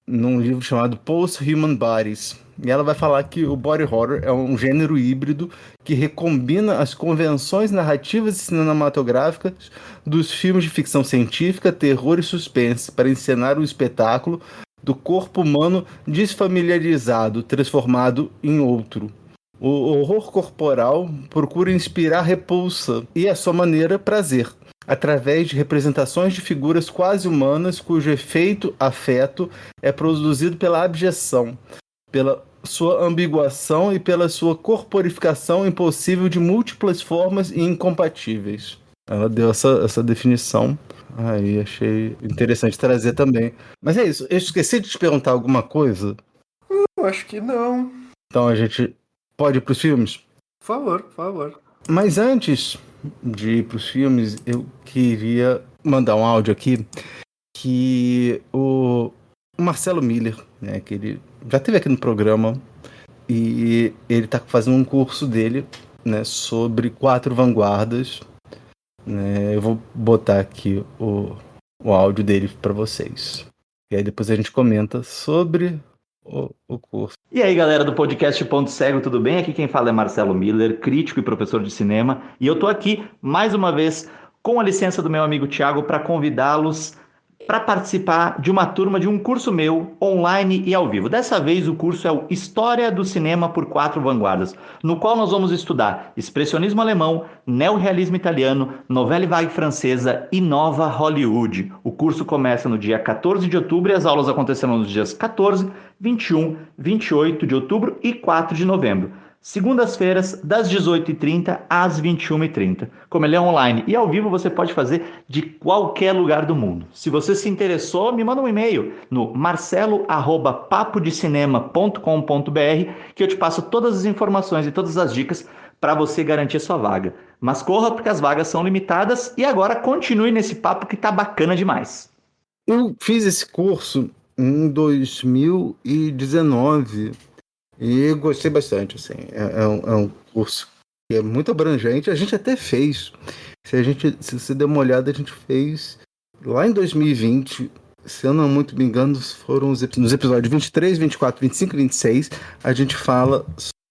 K: num livro chamado Post-Human Bodies. E ela vai falar que o body horror é um gênero híbrido que recombina as convenções narrativas e cinematográficas dos filmes de ficção científica, terror e suspense para encenar o espetáculo do corpo humano desfamiliarizado, transformado em outro. O horror corporal procura inspirar repulsa e, à sua maneira, prazer, através de representações de figuras quase humanas cujo efeito afeto é produzido pela abjeção, pela sua ambiguação e pela sua corporificação impossível de múltiplas formas e incompatíveis. Ela deu essa definição. Aí achei interessante trazer também. Mas é isso, eu esqueci de te perguntar alguma coisa?
L: Eu acho que não.
K: Então a gente pode ir pros filmes?
L: Por favor.
K: Mas antes de ir pros filmes, eu queria mandar um áudio aqui que o Marcelo Miller, né, que ele já esteve aqui no programa e ele está fazendo um curso dele, né, sobre 4 vanguardas, né, eu vou botar aqui o áudio dele para vocês. E aí depois a gente comenta sobre o curso.
N: E aí, galera do podcast Ponto Cego, tudo bem? Aqui quem fala é Marcelo Miller, crítico e professor de cinema, e eu tô aqui mais uma vez com a licença do meu amigo Thiago para convidá-los para participar de uma turma de um curso meu, online e ao vivo. Dessa vez o curso é o História do Cinema por 4 Vanguardas, no qual nós vamos estudar expressionismo alemão, neorrealismo italiano, novela vague francesa e nova Hollywood. O curso começa no dia 14 de outubro e as aulas acontecerão nos dias 14, 21, 28 de outubro e 4 de novembro. Segundas-feiras, das 18h30 às 21h30. Como ele é online e ao vivo, você pode fazer de qualquer lugar do mundo. Se você se interessou, me manda um e-mail no marcelo@papodecinema.com.br que eu te passo todas as informações e todas as dicas para você garantir sua vaga. Mas corra porque as vagas são limitadas e agora continue nesse papo que tá bacana demais.
K: Eu fiz esse curso em 2019 e gostei bastante, assim. É um curso que é muito abrangente. A gente até fez, se você der uma olhada, a gente fez lá em 2020, se eu não muito me engano, foram nos episódios 23, 24, 25 e 26, a gente fala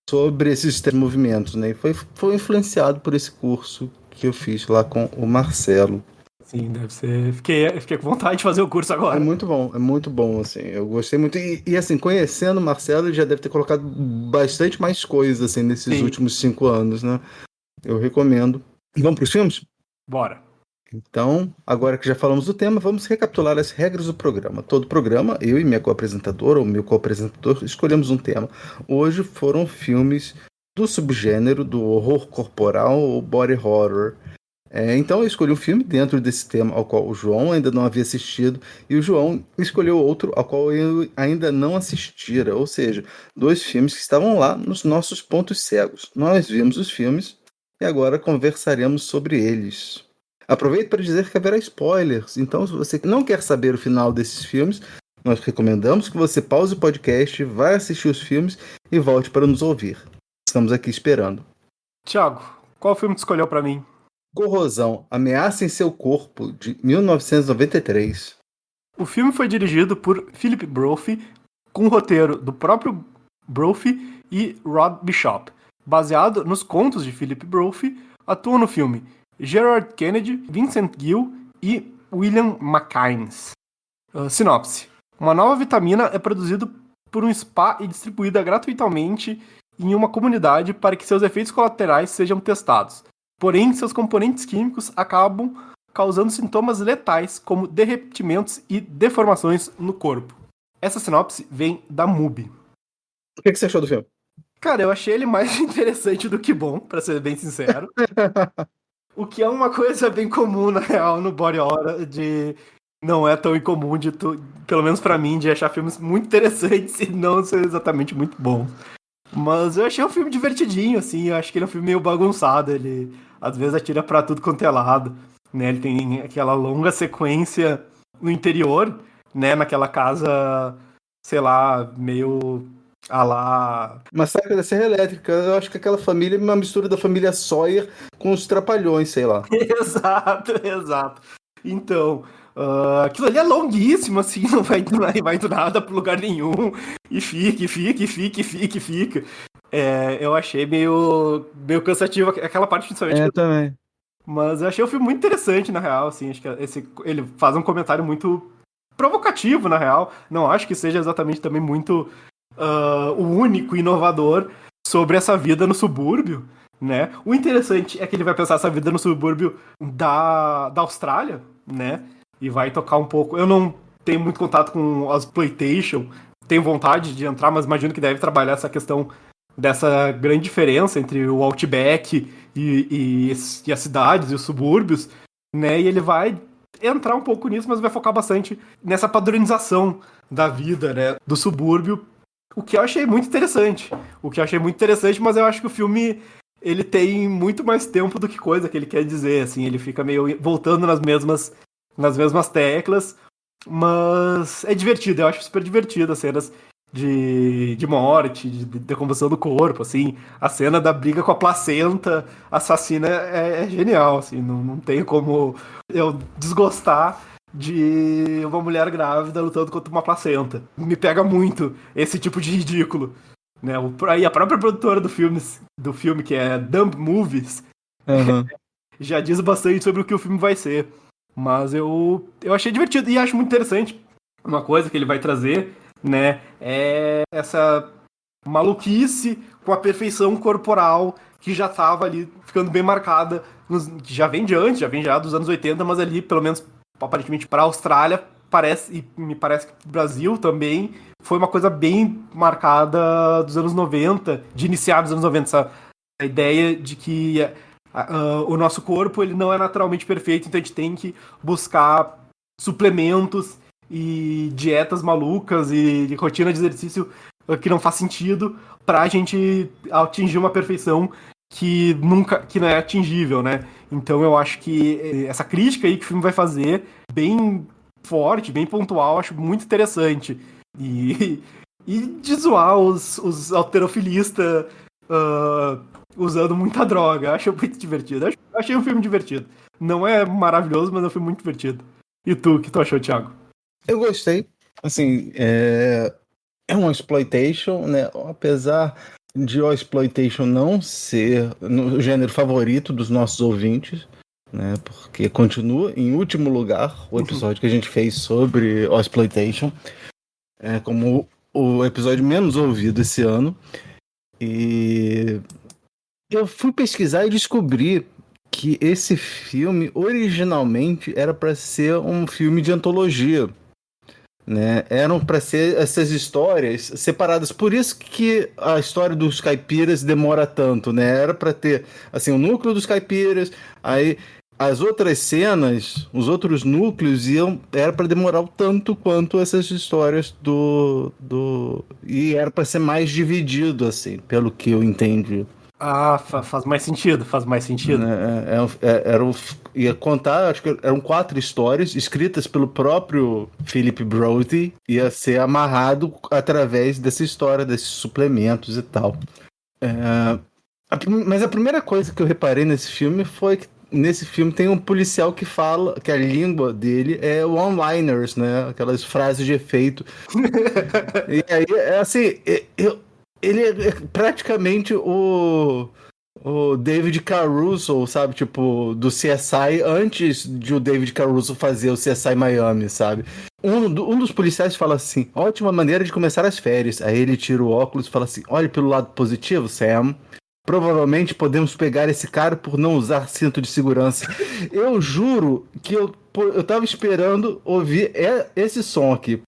K: sobre esses 3 movimentos, né? E foi influenciado por esse curso que eu fiz lá com o Marcelo.
L: Sim, deve ser. Fiquei com vontade de fazer o curso agora.
K: É muito bom, assim. Eu gostei muito. E assim, conhecendo o Marcelo, ele já deve ter colocado bastante mais coisas, assim, nesses últimos 5 anos, né? Eu recomendo. Vamos para os filmes?
L: Bora.
K: Então, agora que já falamos do tema, vamos recapitular as regras do programa. Todo programa, eu e minha co-apresentadora, ou meu co-apresentador, escolhemos um tema. Hoje foram filmes do subgênero do horror corporal ou body horror. Então eu escolhi um filme dentro desse tema ao qual o João ainda não havia assistido e o João escolheu outro ao qual eu ainda não assistira, ou seja, 2 filmes que estavam lá nos nossos pontos cegos. Nós vimos os filmes e agora conversaremos sobre eles. Aproveito para dizer que haverá spoilers, então se você não quer saber o final desses filmes, nós recomendamos que você pause o podcast, vá assistir os filmes e volte para nos ouvir. Estamos aqui esperando.
L: Thiago, qual filme tu escolheu para mim?
K: Corrosão, Ameaça em Seu Corpo, de 1993.
L: O filme foi dirigido por Philip Brophy, com o roteiro do próprio Brophy e Rob Bishop. Baseado nos contos de Philip Brophy, atuam no filme Gerard Kennedy, Vincent Gill e William McInnes. Sinopse. Uma nova vitamina é produzida por um spa e distribuída gratuitamente em uma comunidade para que seus efeitos colaterais sejam testados. Porém, seus componentes químicos acabam causando sintomas letais, como derretimentos e deformações no corpo. Essa sinopse vem da MUBI.
K: O que você achou do filme?
L: Cara, eu achei ele mais interessante do que bom, pra ser bem sincero. O que é uma coisa bem comum, na real, no body horror, não é tão incomum, pelo menos pra mim, de achar filmes muito interessantes e não ser exatamente muito bom. Mas eu achei um filme divertidinho, assim, eu acho que ele é um filme meio bagunçado, ele às vezes atira pra tudo quanto é lado, né, ele tem aquela longa sequência no interior, né, naquela casa, sei lá, meio a lá...
K: Massacre da Serra Elétrica, eu acho que aquela família é uma mistura da família Sawyer com os Trapalhões, sei lá.
L: Exato. Então... aquilo ali é longuíssimo, assim, não vai do nada pro lugar nenhum, e fica. Eu achei meio cansativo aquela parte, principalmente.
K: Também.
L: Mas eu achei o filme muito interessante, na real, assim, acho que ele faz um comentário muito provocativo, na real, não acho que seja exatamente também muito o único inovador sobre essa vida no subúrbio, né? O interessante é que ele vai pensar essa vida no subúrbio da Austrália, né? E vai tocar um pouco... Eu não tenho muito contato com a exploitation, tenho vontade de entrar, mas imagino que deve trabalhar essa questão dessa grande diferença entre o Outback e as cidades e os subúrbios, né? E ele vai entrar um pouco nisso, mas vai focar bastante nessa padronização da vida, né? Do subúrbio, o que eu achei muito interessante. Mas eu acho que o filme... ele tem muito mais tempo do que coisa que ele quer dizer, assim, ele fica meio voltando nas mesmas teclas, mas é divertido, eu acho super divertido as cenas de morte, de decomposição do corpo, assim, a cena da briga com a placenta assassina é genial, assim, não tem como eu desgostar de uma mulher grávida lutando contra uma placenta. Me pega muito esse tipo de ridículo, né? Aí a própria produtora do filme, que é Dumb Movies, já diz bastante sobre o que o filme vai ser. Mas eu achei divertido e acho muito interessante uma coisa que ele vai trazer, né? É essa maluquice com a perfeição corporal que já estava ali ficando bem marcada, que já vem de antes, já vem já dos anos 80, mas ali, pelo menos aparentemente para a Austrália, me parece que pro Brasil também foi uma coisa bem marcada dos anos 90, de iniciar dos anos 90, essa ideia de que o nosso corpo ele não é naturalmente perfeito, então a gente tem que buscar suplementos e dietas malucas e rotina de exercício que não faz sentido pra gente atingir uma perfeição que não é atingível, né? Então eu acho que essa crítica aí que o filme vai fazer, bem forte, bem pontual, acho muito interessante. E de zoar os halterofilistas usando muita droga. Acho muito divertido. Achei um filme divertido. Não é maravilhoso, mas é um filme muito divertido. E tu, o que tu achou, Thiago?
K: Eu gostei. Assim, é uma exploitation, né? Apesar de o exploitation não ser no gênero favorito dos nossos ouvintes, né? Porque continua em último lugar o episódio que a gente fez sobre o exploitation, como o episódio menos ouvido esse ano. E eu fui pesquisar e descobri que esse filme originalmente era para ser um filme de antologia, né? Eram para ser essas histórias separadas. Por isso que a história dos caipiras demora tanto, né? Era para ter assim o núcleo dos caipiras, aí as outras cenas, os outros núcleos era para demorar o tanto quanto essas histórias e era para ser mais dividido, assim, pelo que eu entendi.
L: Ah, faz mais sentido.
K: Ia contar, acho que eram 4 histórias escritas pelo próprio Philip Brody, ia ser amarrado através dessa história, desses suplementos e tal. Mas a primeira coisa que eu reparei nesse filme foi que nesse filme tem um policial que fala que a língua dele é one-liners, né? Aquelas frases de efeito. E aí, assim, ele é praticamente o David Caruso, sabe? Tipo, do CSI, antes de o David Caruso fazer o CSI Miami, sabe? Um dos policiais fala assim, ótima maneira de começar as férias. Aí ele tira o óculos e fala assim, olhe pelo lado positivo, Sam. Provavelmente podemos pegar esse cara por não usar cinto de segurança. Eu juro que eu tava esperando ouvir esse som aqui.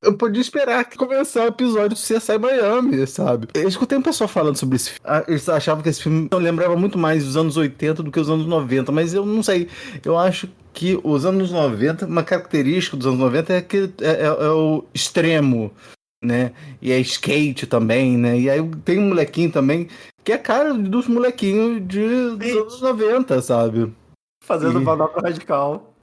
K: Eu podia esperar que começar o episódio do CSI Miami, sabe? Eu escutei um pessoal falando sobre esse filme. Eles achavam que esse filme lembrava muito mais dos anos 80 do que os anos 90, mas eu não sei. Eu acho que os anos 90, uma característica dos anos 90 é que é o extremo, né? E é skate também, né? E aí tem um molequinho também que é cara dos molequinhos dos anos 90, sabe?
L: Fazendo manobra radical.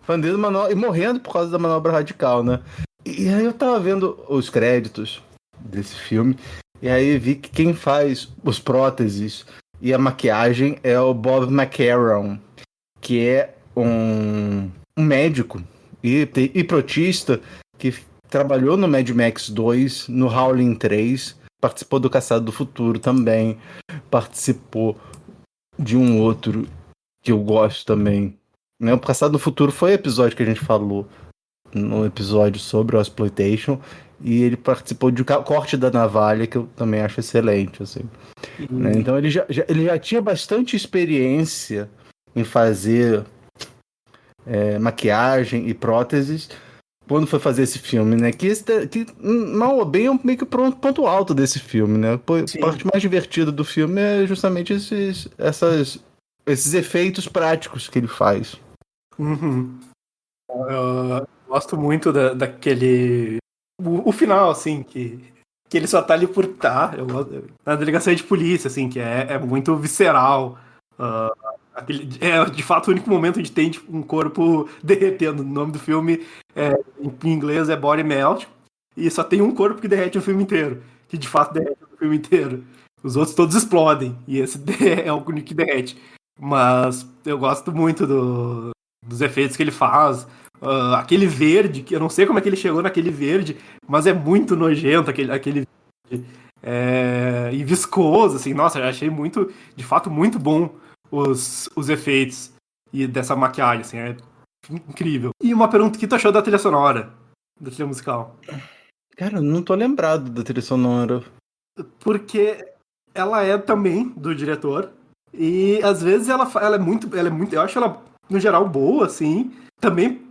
K: E morrendo por causa da manobra radical, né? E aí eu tava vendo os créditos desse filme, e aí vi que quem faz os próteses e a maquiagem é o Bob McCarron, que é um médico e protista que trabalhou no Mad Max 2, no Howling 3, participou do Caçado do Futuro também, participou de um outro que eu gosto também, né? O Caçado do Futuro foi o episódio que a gente falou no episódio sobre o exploitation, e ele participou de Corte da Navalha, que eu também acho excelente, assim. Né? Então ele já tinha bastante experiência em fazer maquiagem e próteses quando foi fazer esse filme, né? Que mal ou bem é meio que o ponto alto desse filme, né? A parte mais divertida do filme é justamente esses efeitos práticos que ele faz.
L: Gosto muito daquele... O final, assim, que ele só tá ali por tá. Na delegacia de polícia, assim, que é muito visceral. De fato o único momento onde tem tipo, um corpo derretendo. O nome do filme, em inglês, é Body Melt. E só tem um corpo que derrete o filme inteiro. Que de fato derrete o filme inteiro. Os outros todos explodem. E esse é o único que derrete. Mas eu gosto muito dos efeitos que ele faz. Aquele verde, que eu não sei como é que ele chegou naquele verde, mas é muito nojento aquele verde. e viscoso, assim. Nossa, eu achei de fato, muito bom os efeitos dessa maquiagem, assim, é incrível. E uma pergunta, o que tu achou da trilha sonora? Da trilha musical?
K: Cara, eu não tô lembrado da trilha sonora.
L: Porque ela é também do diretor, e às vezes ela é muito, eu acho ela, no geral, boa, assim. Também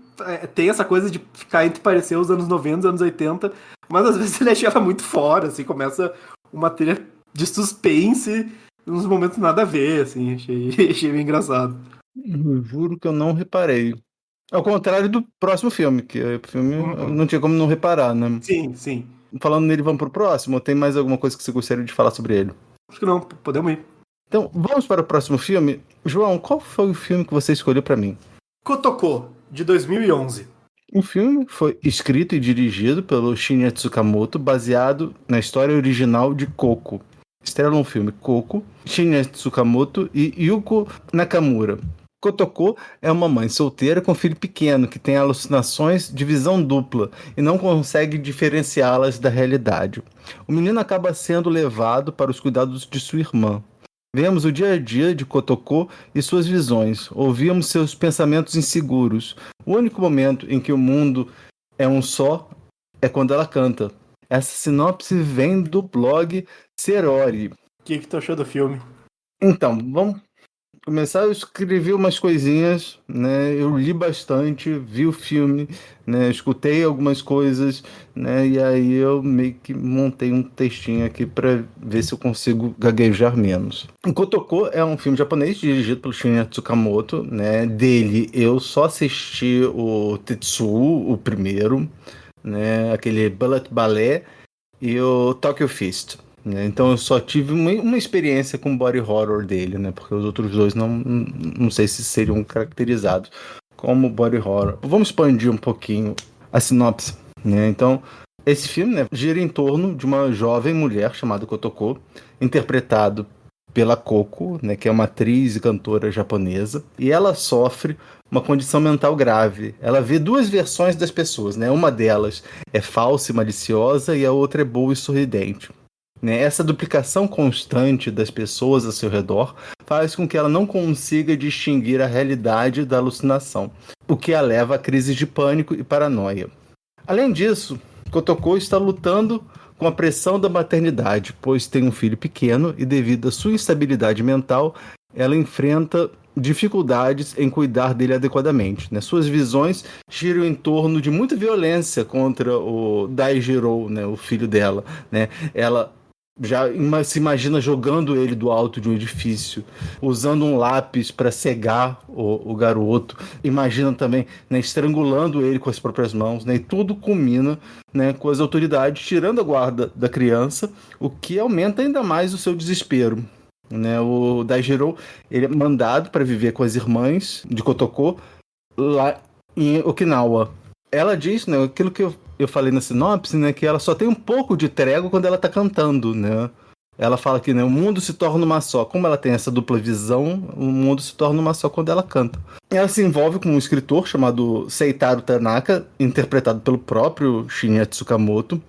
L: tem essa coisa de ficar entre parecer os anos 90 e os anos 80, mas às vezes ele acha ela muito fora, assim, começa uma trilha de suspense, nos momentos nada a ver, assim, achei bem engraçado.
K: Eu juro que eu não reparei. Ao contrário do próximo filme, que o filme não tinha como não reparar, né?
L: Sim.
K: Falando nele, vamos pro próximo? Ou tem mais alguma coisa que você gostaria de falar sobre ele?
L: Acho que não, podemos ir.
K: Então, vamos para o próximo filme. João, qual foi o filme que você escolheu para mim?
L: Kotoko, de 2011.
K: O filme foi escrito e dirigido pelo Shinya Tsukamoto, baseado na história original de Coco. Estrelam o filme Coco, Shinya Tsukamoto e Yuko Nakamura. Kotoko é uma mãe solteira com filho pequeno que tem alucinações de visão dupla e não consegue diferenciá-las da realidade. O menino acaba sendo levado para os cuidados de sua irmã. Vemos o dia a dia de Kotoko e suas visões. Ouvimos seus pensamentos inseguros. O único momento em que o mundo é um só é quando ela canta. Essa sinopse vem do blog Serori.
L: O que tu achou do filme?
K: Então, vamos começar. Eu escrevi umas coisinhas, né? Eu li bastante, vi o filme, né? Escutei algumas coisas, né? E aí eu meio que montei um textinho aqui para ver se eu consigo gaguejar menos. Kotoko é um filme japonês dirigido pelo Shinya Tsukamoto, né? Dele eu só assisti o Tetsuo, o primeiro, né? Aquele Bullet Ballet e o Tokyo Fist. Então eu só tive uma experiência com o body horror dele, né? Porque os outros dois não sei se seriam caracterizados como body horror. Vamos expandir um pouquinho a sinopse, né? Então, esse filme, né, gira em torno de uma jovem mulher chamada Kotoko, interpretado pela Coco, né, que é uma atriz e cantora japonesa, e ela sofre uma condição mental grave. Ela vê duas versões das pessoas, né? Uma delas é falsa e maliciosa e a outra é boa e sorridente. Essa duplicação constante das pessoas ao seu redor faz com que ela não consiga distinguir a realidade da alucinação, o que a leva a crises de pânico e paranoia. Além disso, Kotoko está lutando com a pressão da maternidade, pois tem um filho pequeno e, devido à sua instabilidade mental, ela enfrenta dificuldades em cuidar dele adequadamente. Suas visões giram em torno de muita violência contra o Daijiro, o filho dela. Ela já se imagina jogando ele do alto de um edifício, usando um lápis para cegar o garoto. Imagina também, estrangulando ele com as próprias mãos, e tudo culmina, com as autoridades tirando a guarda da criança, o que aumenta ainda mais o seu desespero. O Daijiro, ele é mandado para viver com as irmãs de Kotoko lá em Okinawa. Ela diz, aquilo que eu falei na sinopse, que ela só tem um pouco de trégua quando ela tá cantando, Ela fala que o mundo se torna uma só. Como ela tem essa dupla visão, o mundo se torna uma só quando ela canta. Ela se envolve com um escritor chamado Seitaro Tanaka, interpretado pelo próprio Shinya Tsukamoto,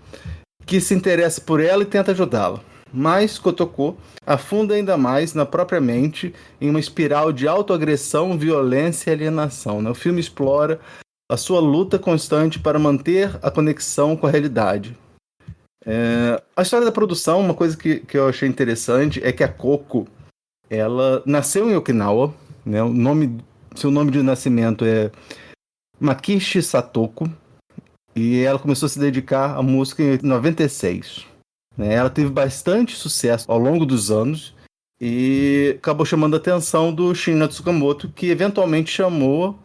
K: que se interessa por ela e tenta ajudá-la. Mas Kotoko afunda ainda mais na própria mente em uma espiral de autoagressão, violência e alienação. O filme explora a sua luta constante para manter a conexão com a realidade. A história da produção, uma coisa que eu achei interessante é que a Coco, ela nasceu em Okinawa, seu nome de nascimento é Makishi Satoko, e ela começou a se dedicar à música em 96. Ela teve bastante sucesso ao longo dos anos e acabou chamando a atenção do Shinya Tsukamoto, que eventualmente chamou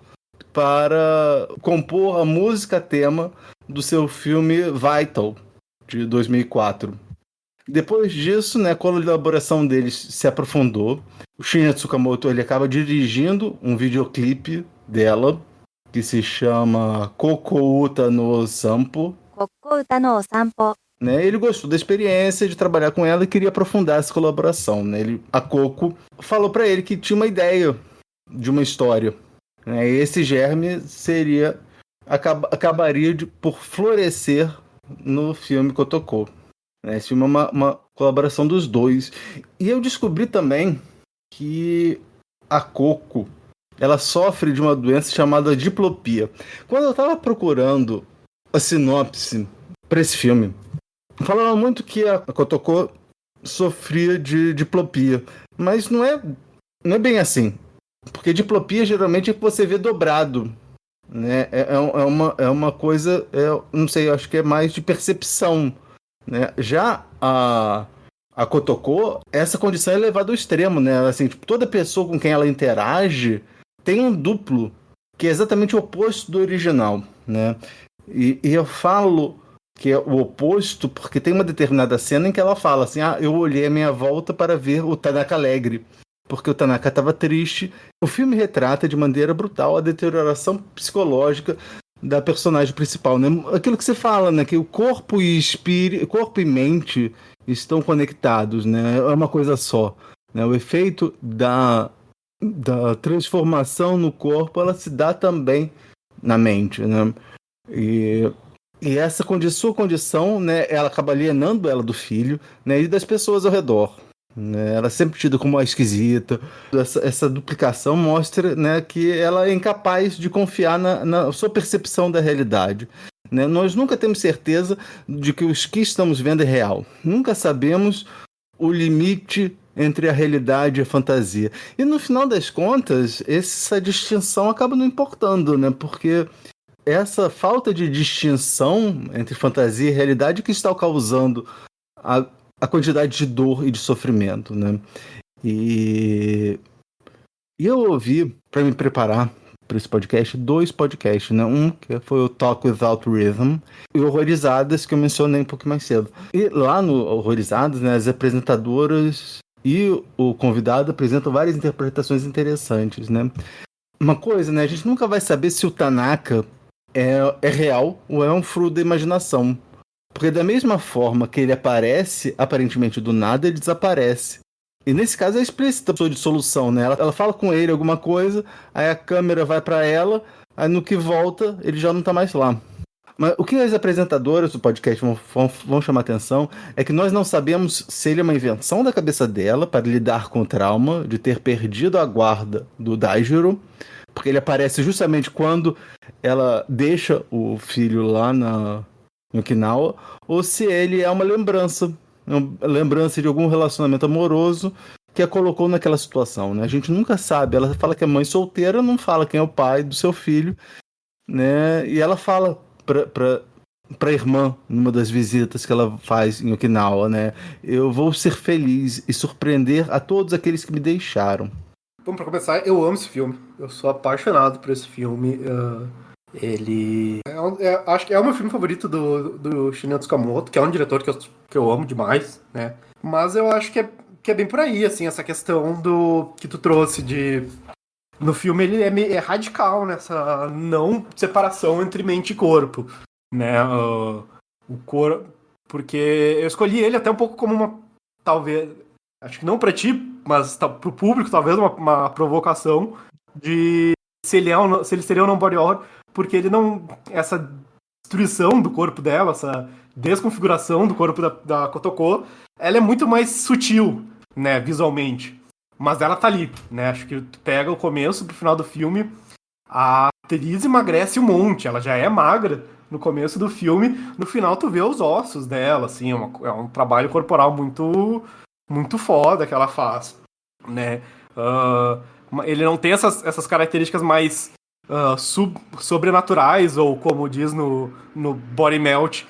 K: para compor a música tema do seu filme Vital, de 2004. Depois disso, a colaboração deles se aprofundou. O Shinya Tsukamoto, ele acaba dirigindo um videoclipe dela, que se chama Kokouta no Sampo.
O: Kokouta no Sampo.
K: Ele gostou da experiência de trabalhar com ela e queria aprofundar essa colaboração. A Coco falou para ele que tinha uma ideia de uma história. Esse germe acabaria por florescer no filme Kotoko. né? Esse filme é uma colaboração dos dois. E eu descobri também que a Coco, ela sofre de uma doença chamada diplopia. Quando eu estava procurando a sinopse para esse filme, falava muito que a Kotoko sofria de diplopia, mas não é bem assim, porque diplopia geralmente é que você vê dobrado, né? É uma coisa, não sei, eu acho que é mais de percepção, né? Já a Kotoko, essa condição é levada ao extremo, né? Assim, tipo, toda pessoa com quem ela interage tem um duplo, que é exatamente o oposto do original, né? E eu falo que é o oposto porque tem uma determinada cena em que ela fala assim, eu olhei a minha volta para ver o Tanaka alegre, porque o Tanaka estava triste. O filme retrata de maneira brutal a deterioração psicológica da personagem principal, né? Aquilo que você fala, né? Que o corpo e espírito, corpo e mente estão conectados, né? É uma coisa só, né? O efeito da transformação no corpo, ela se dá também na mente, né? E essa sua condição, né? Ela acaba alienando ela do filho, né? E das pessoas ao redor, né? Ela é sempre tida como uma esquisita. Essa duplicação mostra, né, que ela é incapaz de confiar na sua percepção da realidade, né? Nós nunca temos certeza de que o que estamos vendo é real. Nunca sabemos o limite entre a realidade e a fantasia. E no final das contas, essa distinção acaba não importando, né? Porque essa falta de distinção entre fantasia e realidade que está causando a quantidade de dor e de sofrimento, né? E eu ouvi, para me preparar para esse podcast, 2 podcasts, né? Um que foi o Talk Without Rhythm e o Horrorizadas, que eu mencionei um pouco mais cedo. E lá no Horrorizadas, né, as apresentadoras e o convidado apresentam várias interpretações interessantes, né? Uma coisa, né? A gente nunca vai saber se o Tanaka é real ou é um fruto da imaginação. Porque da mesma forma que ele aparece, aparentemente do nada, ele desaparece. E nesse caso é explícita a pessoa de solução, né? Ela fala com ele alguma coisa, aí a câmera vai pra ela, aí no que volta, ele já não tá mais lá. Mas o que as apresentadoras do podcast vão chamar atenção é que nós não sabemos se ele é uma invenção da cabeça dela para lidar com o trauma de ter perdido a guarda do Daijiro, porque ele aparece justamente quando ela deixa o filho lá no Okinawa, ou se ele é uma lembrança de algum relacionamento amoroso que a colocou naquela situação, né? A gente nunca sabe. Ela fala que é mãe solteira, não fala quem é o pai do seu filho, né? E ela fala pra irmã, numa das visitas que ela faz em Okinawa, né? Eu vou ser feliz e surpreender a todos aqueles que me deixaram.
L: Bom, pra começar, eu amo esse filme. Eu sou apaixonado por esse filme. Ele acho que é o meu filme favorito do Shinya Tsukamoto, que é um diretor que eu amo demais, né? Mas eu acho que é bem por aí, assim, essa questão do que tu trouxe de... No filme ele é radical nessa não separação entre mente e corpo, né? O corpo... Porque eu escolhi ele até um pouco como uma... Talvez... Acho que não pra ti, mas pro público, talvez uma provocação de se ele seria ou não body horror, porque ele não... Essa destruição do corpo dela, essa desconfiguração do corpo da Kotoko, ela é muito mais sutil, né, visualmente. Mas ela tá ali, né? Acho que tu pega o começo pro final do filme, a atriz emagrece um monte, ela já é magra no começo do filme, no final tu vê os ossos dela, assim, é um trabalho corporal muito foda que ela faz, né? Ele não tem essas características mais sobrenaturais, ou como diz no Body Melt,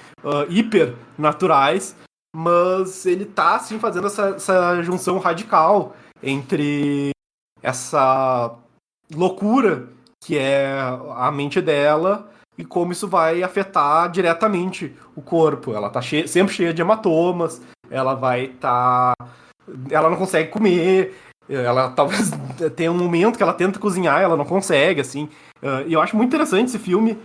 L: hipernaturais, mas ele tá, assim, fazendo essa junção radical entre essa loucura que é a mente dela e como isso vai afetar diretamente o corpo. Ela tá sempre cheia de hematomas, ela não consegue comer, ela talvez tenha um momento que ela tenta cozinhar, ela não consegue, assim. E eu acho muito interessante esse filme,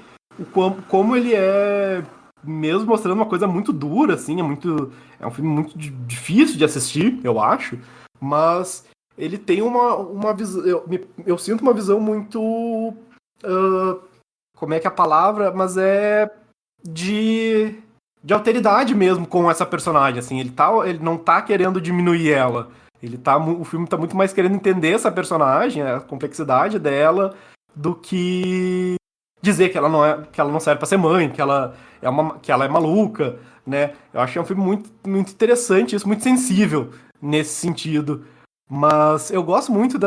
L: como ele é, mesmo mostrando uma coisa muito dura, assim, é um filme muito difícil de assistir, eu acho, mas ele tem uma visão, eu sinto uma visão muito, como é que é a palavra, mas é de de alteridade mesmo com essa personagem, assim. Ele não tá querendo diminuir ela. O filme tá muito mais querendo entender essa personagem, a complexidade dela, do que dizer que ela não serve pra ser mãe, que ela é maluca, né? Eu acho que é um filme muito, muito interessante, isso, muito sensível nesse sentido. Mas eu gosto muito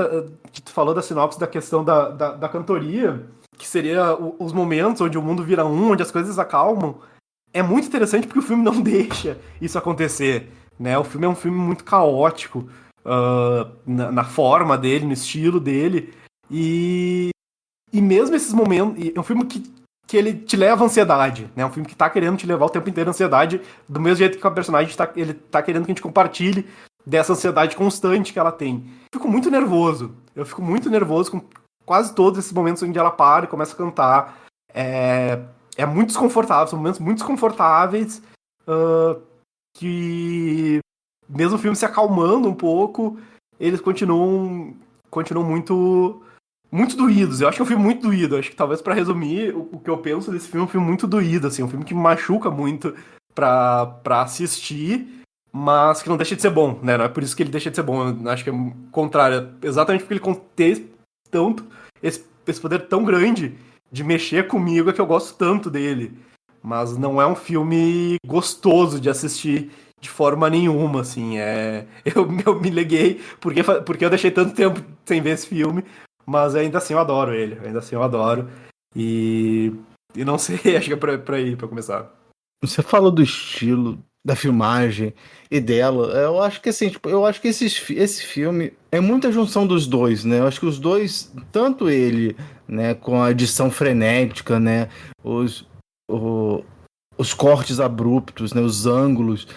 L: que tu falou da sinopse da questão da cantoria, que seria os momentos onde o mundo vira onde as coisas acalmam. É muito interessante porque o filme não deixa isso acontecer, né? O filme é um filme muito caótico na forma dele, no estilo dele. E mesmo esses momentos... É um filme que ele te leva à ansiedade, né? É um filme que tá querendo te levar o tempo inteiro à ansiedade, do mesmo jeito que a personagem ele tá querendo que a gente compartilhe dessa ansiedade constante que ela tem. Eu fico muito nervoso com quase todos esses momentos onde ela para e começa a cantar. É muito desconfortável, são momentos muito desconfortáveis, que mesmo o filme se acalmando um pouco, eles continuam muito, muito doídos. Eu acho que é um filme muito doído. Eu acho que talvez pra resumir o que eu penso desse filme, é um filme muito doído, assim, um filme que me machuca muito pra assistir, mas que não deixa de ser bom, né? Não é por isso que ele deixa de ser bom. Eu acho que é o contrário. Exatamente porque ele tem tanto esse poder tão grande de mexer comigo, é que eu gosto tanto dele. Mas não é um filme gostoso de assistir de forma nenhuma, assim. Eu me liguei porque eu deixei tanto tempo sem ver esse filme, mas ainda assim eu adoro ele. E não sei, acho que é pra começar.
K: Você falou do estilo, da filmagem e dela. Eu acho que assim, eu acho que esse filme é muita junção dos dois, né? Eu acho que os dois, tanto ele, né, com a edição frenética, né, os cortes abruptos, né, os ângulos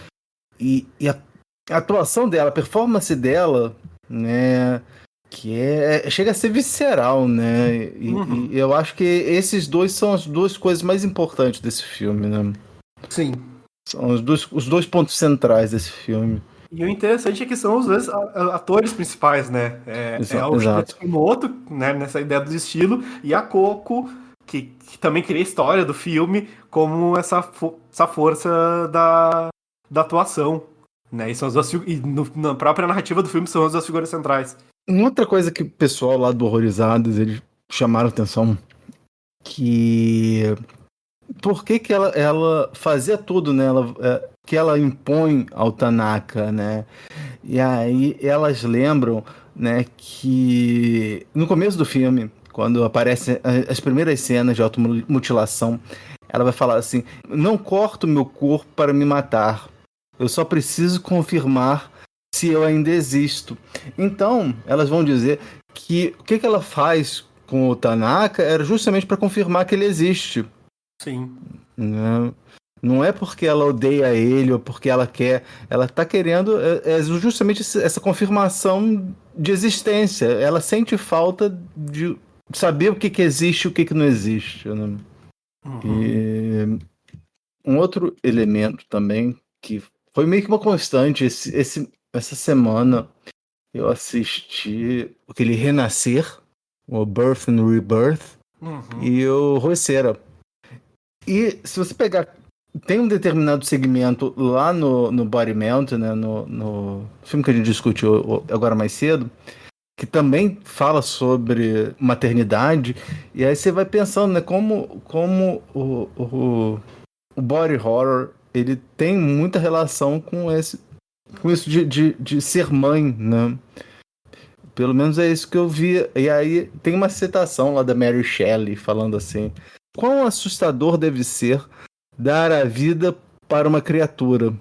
K: e a atuação dela, a performance dela, né, que chega a ser visceral, né? E eu acho que esses dois são as duas coisas mais importantes desse filme, né?
L: Sim.
K: São os dois pontos centrais desse filme.
L: E o interessante é que são os dois atores principais, né? O Shigeru Miyamoto, né, nessa ideia do estilo, e a Coco, que também cria a história do filme como essa força da atuação, né? E são as duas, na própria narrativa do filme são as duas figuras centrais.
K: Outra coisa que o pessoal lá do Horrorizados, eles chamaram atenção, que por que ela fazia tudo, né? Que ela impõe ao Tanaka, né? E aí elas lembram, né, que no começo do filme, quando aparecem as primeiras cenas de automutilação, ela vai falar assim: não corto meu corpo para me matar, eu só preciso confirmar se eu ainda existo. Então, elas vão dizer que o que ela faz com o Tanaka era justamente para confirmar que ele existe.
L: Sim.
K: Não é porque ela odeia ele ou porque ela quer. Ela tá querendo justamente essa confirmação de existência. Ela sente falta de saber o que existe e o que não existe, né? E um outro elemento também que foi meio que uma constante essa semana, eu assisti aquele Renascer, o Birth and Rebirth, e o Roceira. E se você pegar, tem um determinado segmento lá no Body Melt, né, no filme que a gente discutiu agora mais cedo, que também fala sobre maternidade, e aí você vai pensando, né, como o body horror, ele tem muita relação com isso de ser mãe, né? Pelo menos é isso que eu vi. E aí tem uma citação lá da Mary Shelley falando assim: quão assustador deve ser dar a vida para uma criatura.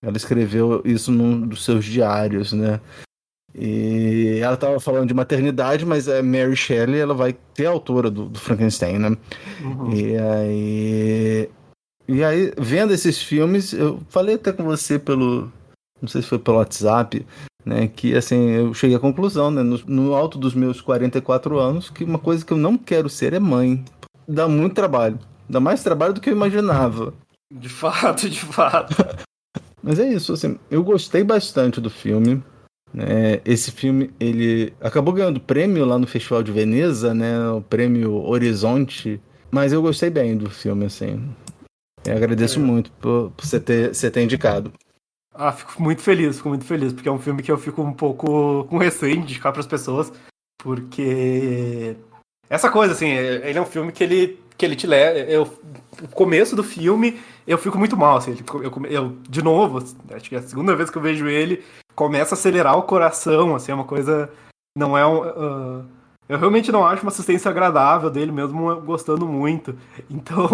K: Ela escreveu isso num dos seus diários, né? E ela estava falando de maternidade, mas a Mary Shelley, ela vai ter a autora do Frankenstein, né? E aí, vendo esses filmes, eu falei até com você não sei se foi pelo WhatsApp, né, que assim, eu cheguei à conclusão, né, no alto dos meus 44 anos, que uma coisa que eu não quero ser é mãe. Dá muito trabalho. Dá mais trabalho do que eu imaginava.
L: De fato.
K: Mas é isso, assim, eu gostei bastante do filme. Esse filme, ele acabou ganhando prêmio lá no Festival de Veneza, né, o prêmio Horizonte, mas eu gostei bem do filme, assim. Eu agradeço muito por você ter indicado.
L: Fico muito feliz, porque é um filme que eu fico um pouco com receio de indicar pras pessoas, porque essa coisa, assim, ele é um filme que ele te leva. O começo do filme eu fico muito mal, assim, eu de novo, acho que é a segunda vez que eu vejo ele, começa a acelerar o coração, assim, é uma coisa, não é eu realmente não acho uma assistência agradável dele, mesmo gostando muito, então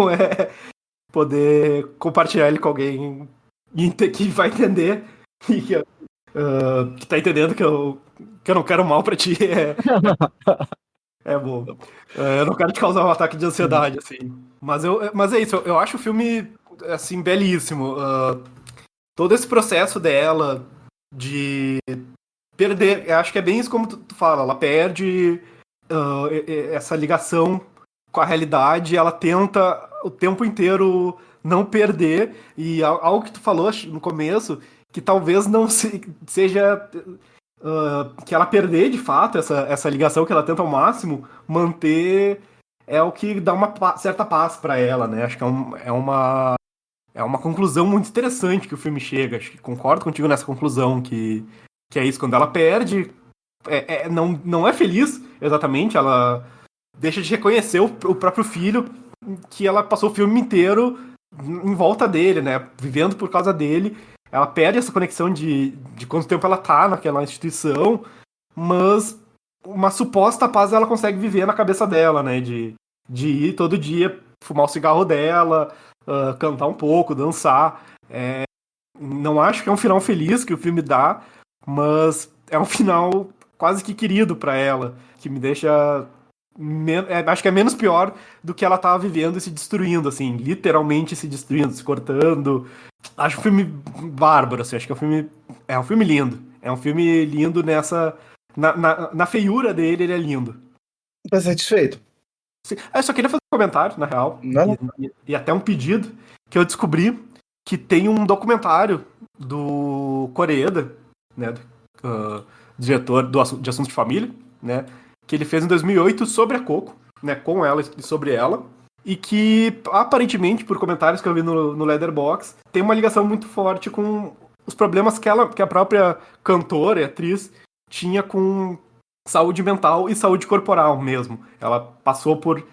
L: poder compartilhar ele com alguém que vai entender e que tá entendendo que eu não quero mal pra ti é bom. Eu não quero te causar um ataque de ansiedade, assim. Mas é isso, eu acho o filme, assim, belíssimo. Todo esse processo dela de perder, eu acho que é bem isso como tu fala, ela perde essa ligação com a realidade, ela tenta o tempo inteiro não perder, e algo que tu falou no começo, que talvez não seja que ela perder de fato essa ligação que ela tenta ao máximo manter, é o que dá uma certa paz pra ela, né? Acho que é uma conclusão muito interessante que o filme chega. Acho que concordo contigo nessa conclusão, que é isso, quando ela perde, não é feliz exatamente, ela deixa de reconhecer o próprio filho, que ela passou o filme inteiro em volta dele, né? Vivendo por causa dele. Ela perde essa conexão de quanto tempo ela tá naquela instituição, mas uma suposta paz ela consegue viver na cabeça dela, né? De ir todo dia fumar o cigarro dela, cantar um pouco, dançar. Não acho que é um final feliz que o filme dá, mas é um final quase que querido pra ela, que me deixa... acho que é menos pior do que ela tava vivendo e se destruindo, assim, literalmente se destruindo, se cortando. Acho um filme bárbaro, assim, acho que é um filme lindo. É um filme lindo nessa... Na feiura dele, ele é lindo.
K: Tá satisfeito?
L: Sim. Eu só queria fazer um comentário, na real, e até um pedido, que eu descobri que tem um documentário do Koreeda, né, diretor de Assuntos de Família, né, que ele fez em 2008 sobre a Coco, né, com ela e sobre ela, e que, aparentemente, por comentários que eu vi no Letterboxd, tem uma ligação muito forte com os problemas que a própria cantora e atriz tinha com saúde mental e saúde corporal mesmo. Ela passou por...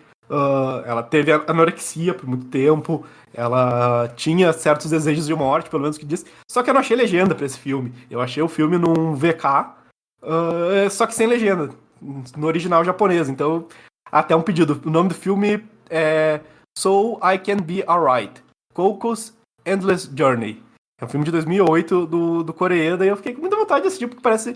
L: ela teve anorexia por muito tempo, ela tinha certos desejos de morte, pelo menos que disse. Só que eu não achei legenda pra esse filme. Eu achei o filme num VK, só que sem legenda, no original japonês. Então, até um pedido. O nome do filme é So I Can Be Alright, Coco's Endless Journey. É um filme de 2008 do Koreeda, e eu fiquei com muita vontade de assistir, porque parece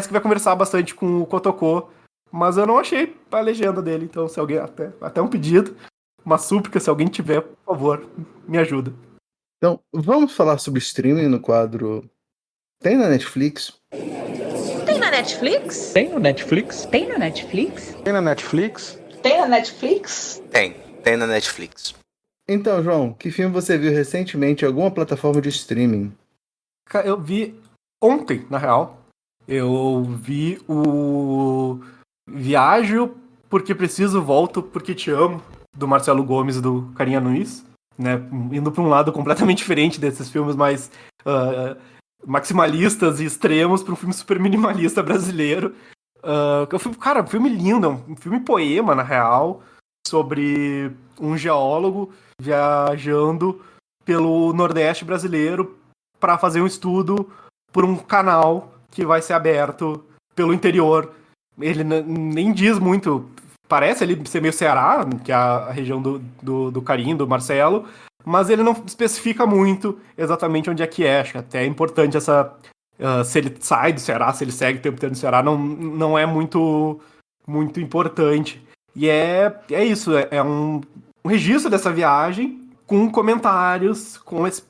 L: que vai conversar bastante com o Kotoko, mas eu não achei a legenda dele. Então, se alguém... Até um pedido, uma súplica, se alguém tiver, por favor, me ajuda.
K: Então, vamos falar sobre streaming no quadro Tem na Netflix?
P: Tem na Netflix?
Q: Tem no Netflix?
P: Tem na Netflix?
Q: Tem na Netflix?
F: Tem na Netflix?
R: Tem na Netflix.
K: Então, João, que filme você viu recentemente em alguma plataforma de streaming?
L: Eu vi ontem, na real. Eu vi o Viajo Porque Preciso, Volto Porque Te Amo, do Marcelo Gomes e do Carinha Nunes, né? Indo pra um lado completamente diferente desses filmes mais maximalistas e extremos, para um filme super minimalista brasileiro. Cara, um filme lindo, um filme poema, na real, sobre um geólogo viajando pelo Nordeste brasileiro para fazer um estudo por um canal que vai ser aberto pelo interior. Ele nem diz muito, parece ele ser meio Ceará, que é a região do Carinho, do Marcelo, mas ele não especifica muito exatamente onde é que é. Acho que até é importante se ele sai do Ceará, se ele segue o tempo inteiro no Ceará, não é muito, muito importante. E é isso, é um registro dessa viagem com comentários, com essa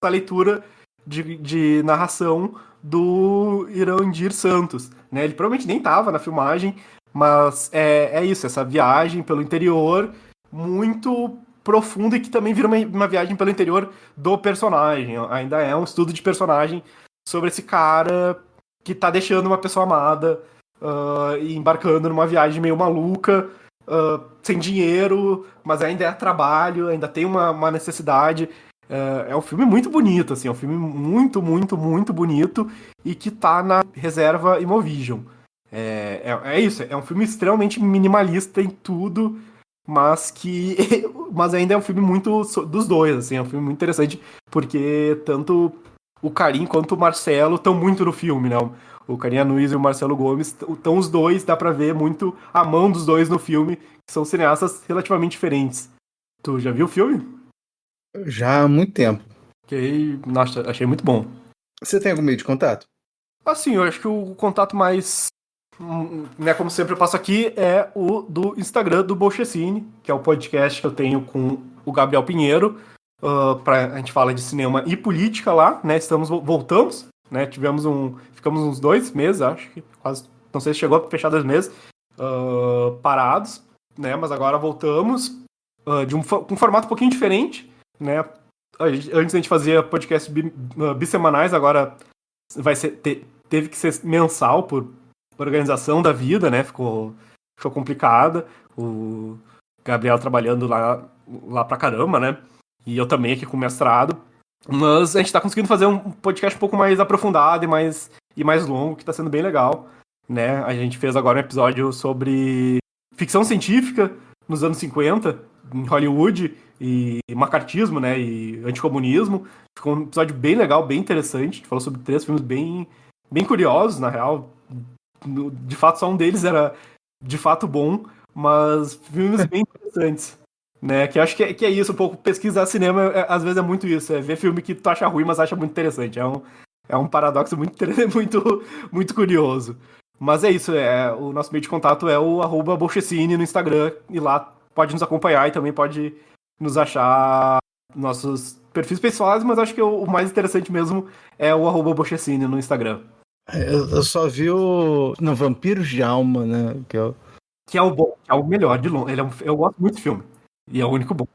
L: leitura de narração do Irandir Santos, né? Ele provavelmente nem estava na filmagem, mas é isso, essa viagem pelo interior muito profunda, e que também vira uma viagem pelo interior do personagem. Ainda é um estudo de personagem sobre esse cara que tá deixando uma pessoa amada e embarcando numa viagem meio maluca sem dinheiro, mas ainda é trabalho, ainda tem uma necessidade. É um filme muito bonito, assim, é um filme muito, muito, muito bonito e que tá na reserva Imovision. É isso, é um filme extremamente minimalista em tudo, mas ainda é um filme muito dos dois, assim, é um filme muito interessante, porque tanto o Karim quanto o Marcelo estão muito no filme, né? O Karim Anuiz e o Marcelo Gomes estão os dois, dá pra ver muito a mão dos dois no filme, que são cineastas relativamente diferentes. Tu já viu o filme?
K: Já há muito tempo.
L: Nossa, achei muito bom.
K: Você tem algum meio de contato?
L: Assim, eu acho que o contato mais, né, como sempre eu passo aqui, é o do Instagram do Bolchecine, que é o podcast que eu tenho com o Gabriel Pinheiro. A gente fala de cinema e política lá, né? Voltamos, né? Ficamos uns 2 meses, acho que quase, não sei se chegou a fechar 2 meses, parados, né? Mas agora voltamos com um formato um pouquinho diferente, né? Antes a gente fazia podcast bissemanais, agora teve que ser mensal por organização da vida, né? Ficou complicada. O Gabriel trabalhando lá pra caramba, né? E eu também aqui com o mestrado. Mas a gente tá conseguindo fazer um podcast um pouco mais aprofundado e mais longo, que tá sendo bem legal, né? A gente fez agora um episódio sobre ficção científica nos anos 50, em Hollywood, e macartismo, né? E anticomunismo. Ficou um episódio bem legal, bem interessante. A gente falou sobre 3 filmes bem curiosos, na real. De fato, só um deles era de fato bom, mas filmes bem interessantes. Né, que eu acho que é isso, um pouco pesquisar cinema, às vezes é muito isso, é ver filme que tu acha ruim, mas acha muito interessante. É um paradoxo muito curioso. Mas é isso, o nosso meio de contato é o @Bolchecine no Instagram, e lá pode nos acompanhar e também pode nos achar nossos perfis pessoais, mas acho que o mais interessante mesmo é o @Bolchecine no Instagram.
K: Eu só vi no Vampiros de Alma, né?
L: Que é o bom, que é o melhor de longe. Eu gosto muito desse filme. E é o único bom.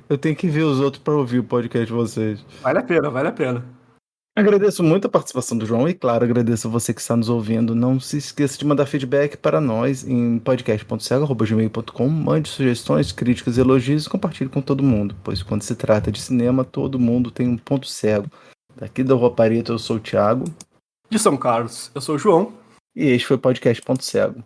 K: Eu tenho que ver os outros para ouvir o podcast de vocês.
L: Vale a pena.
K: Agradeço muito a participação do João e, claro, agradeço a você que está nos ouvindo. Não se esqueça de mandar feedback para nós em podcast.cego@gmail.com. Mande sugestões, críticas, elogios e compartilhe com todo mundo, pois quando se trata de cinema, todo mundo tem um ponto cego. Daqui da Rua Pareta, eu sou o Thiago.
L: De São Carlos, eu sou o João.
K: E este foi o podcast Ponto Cego.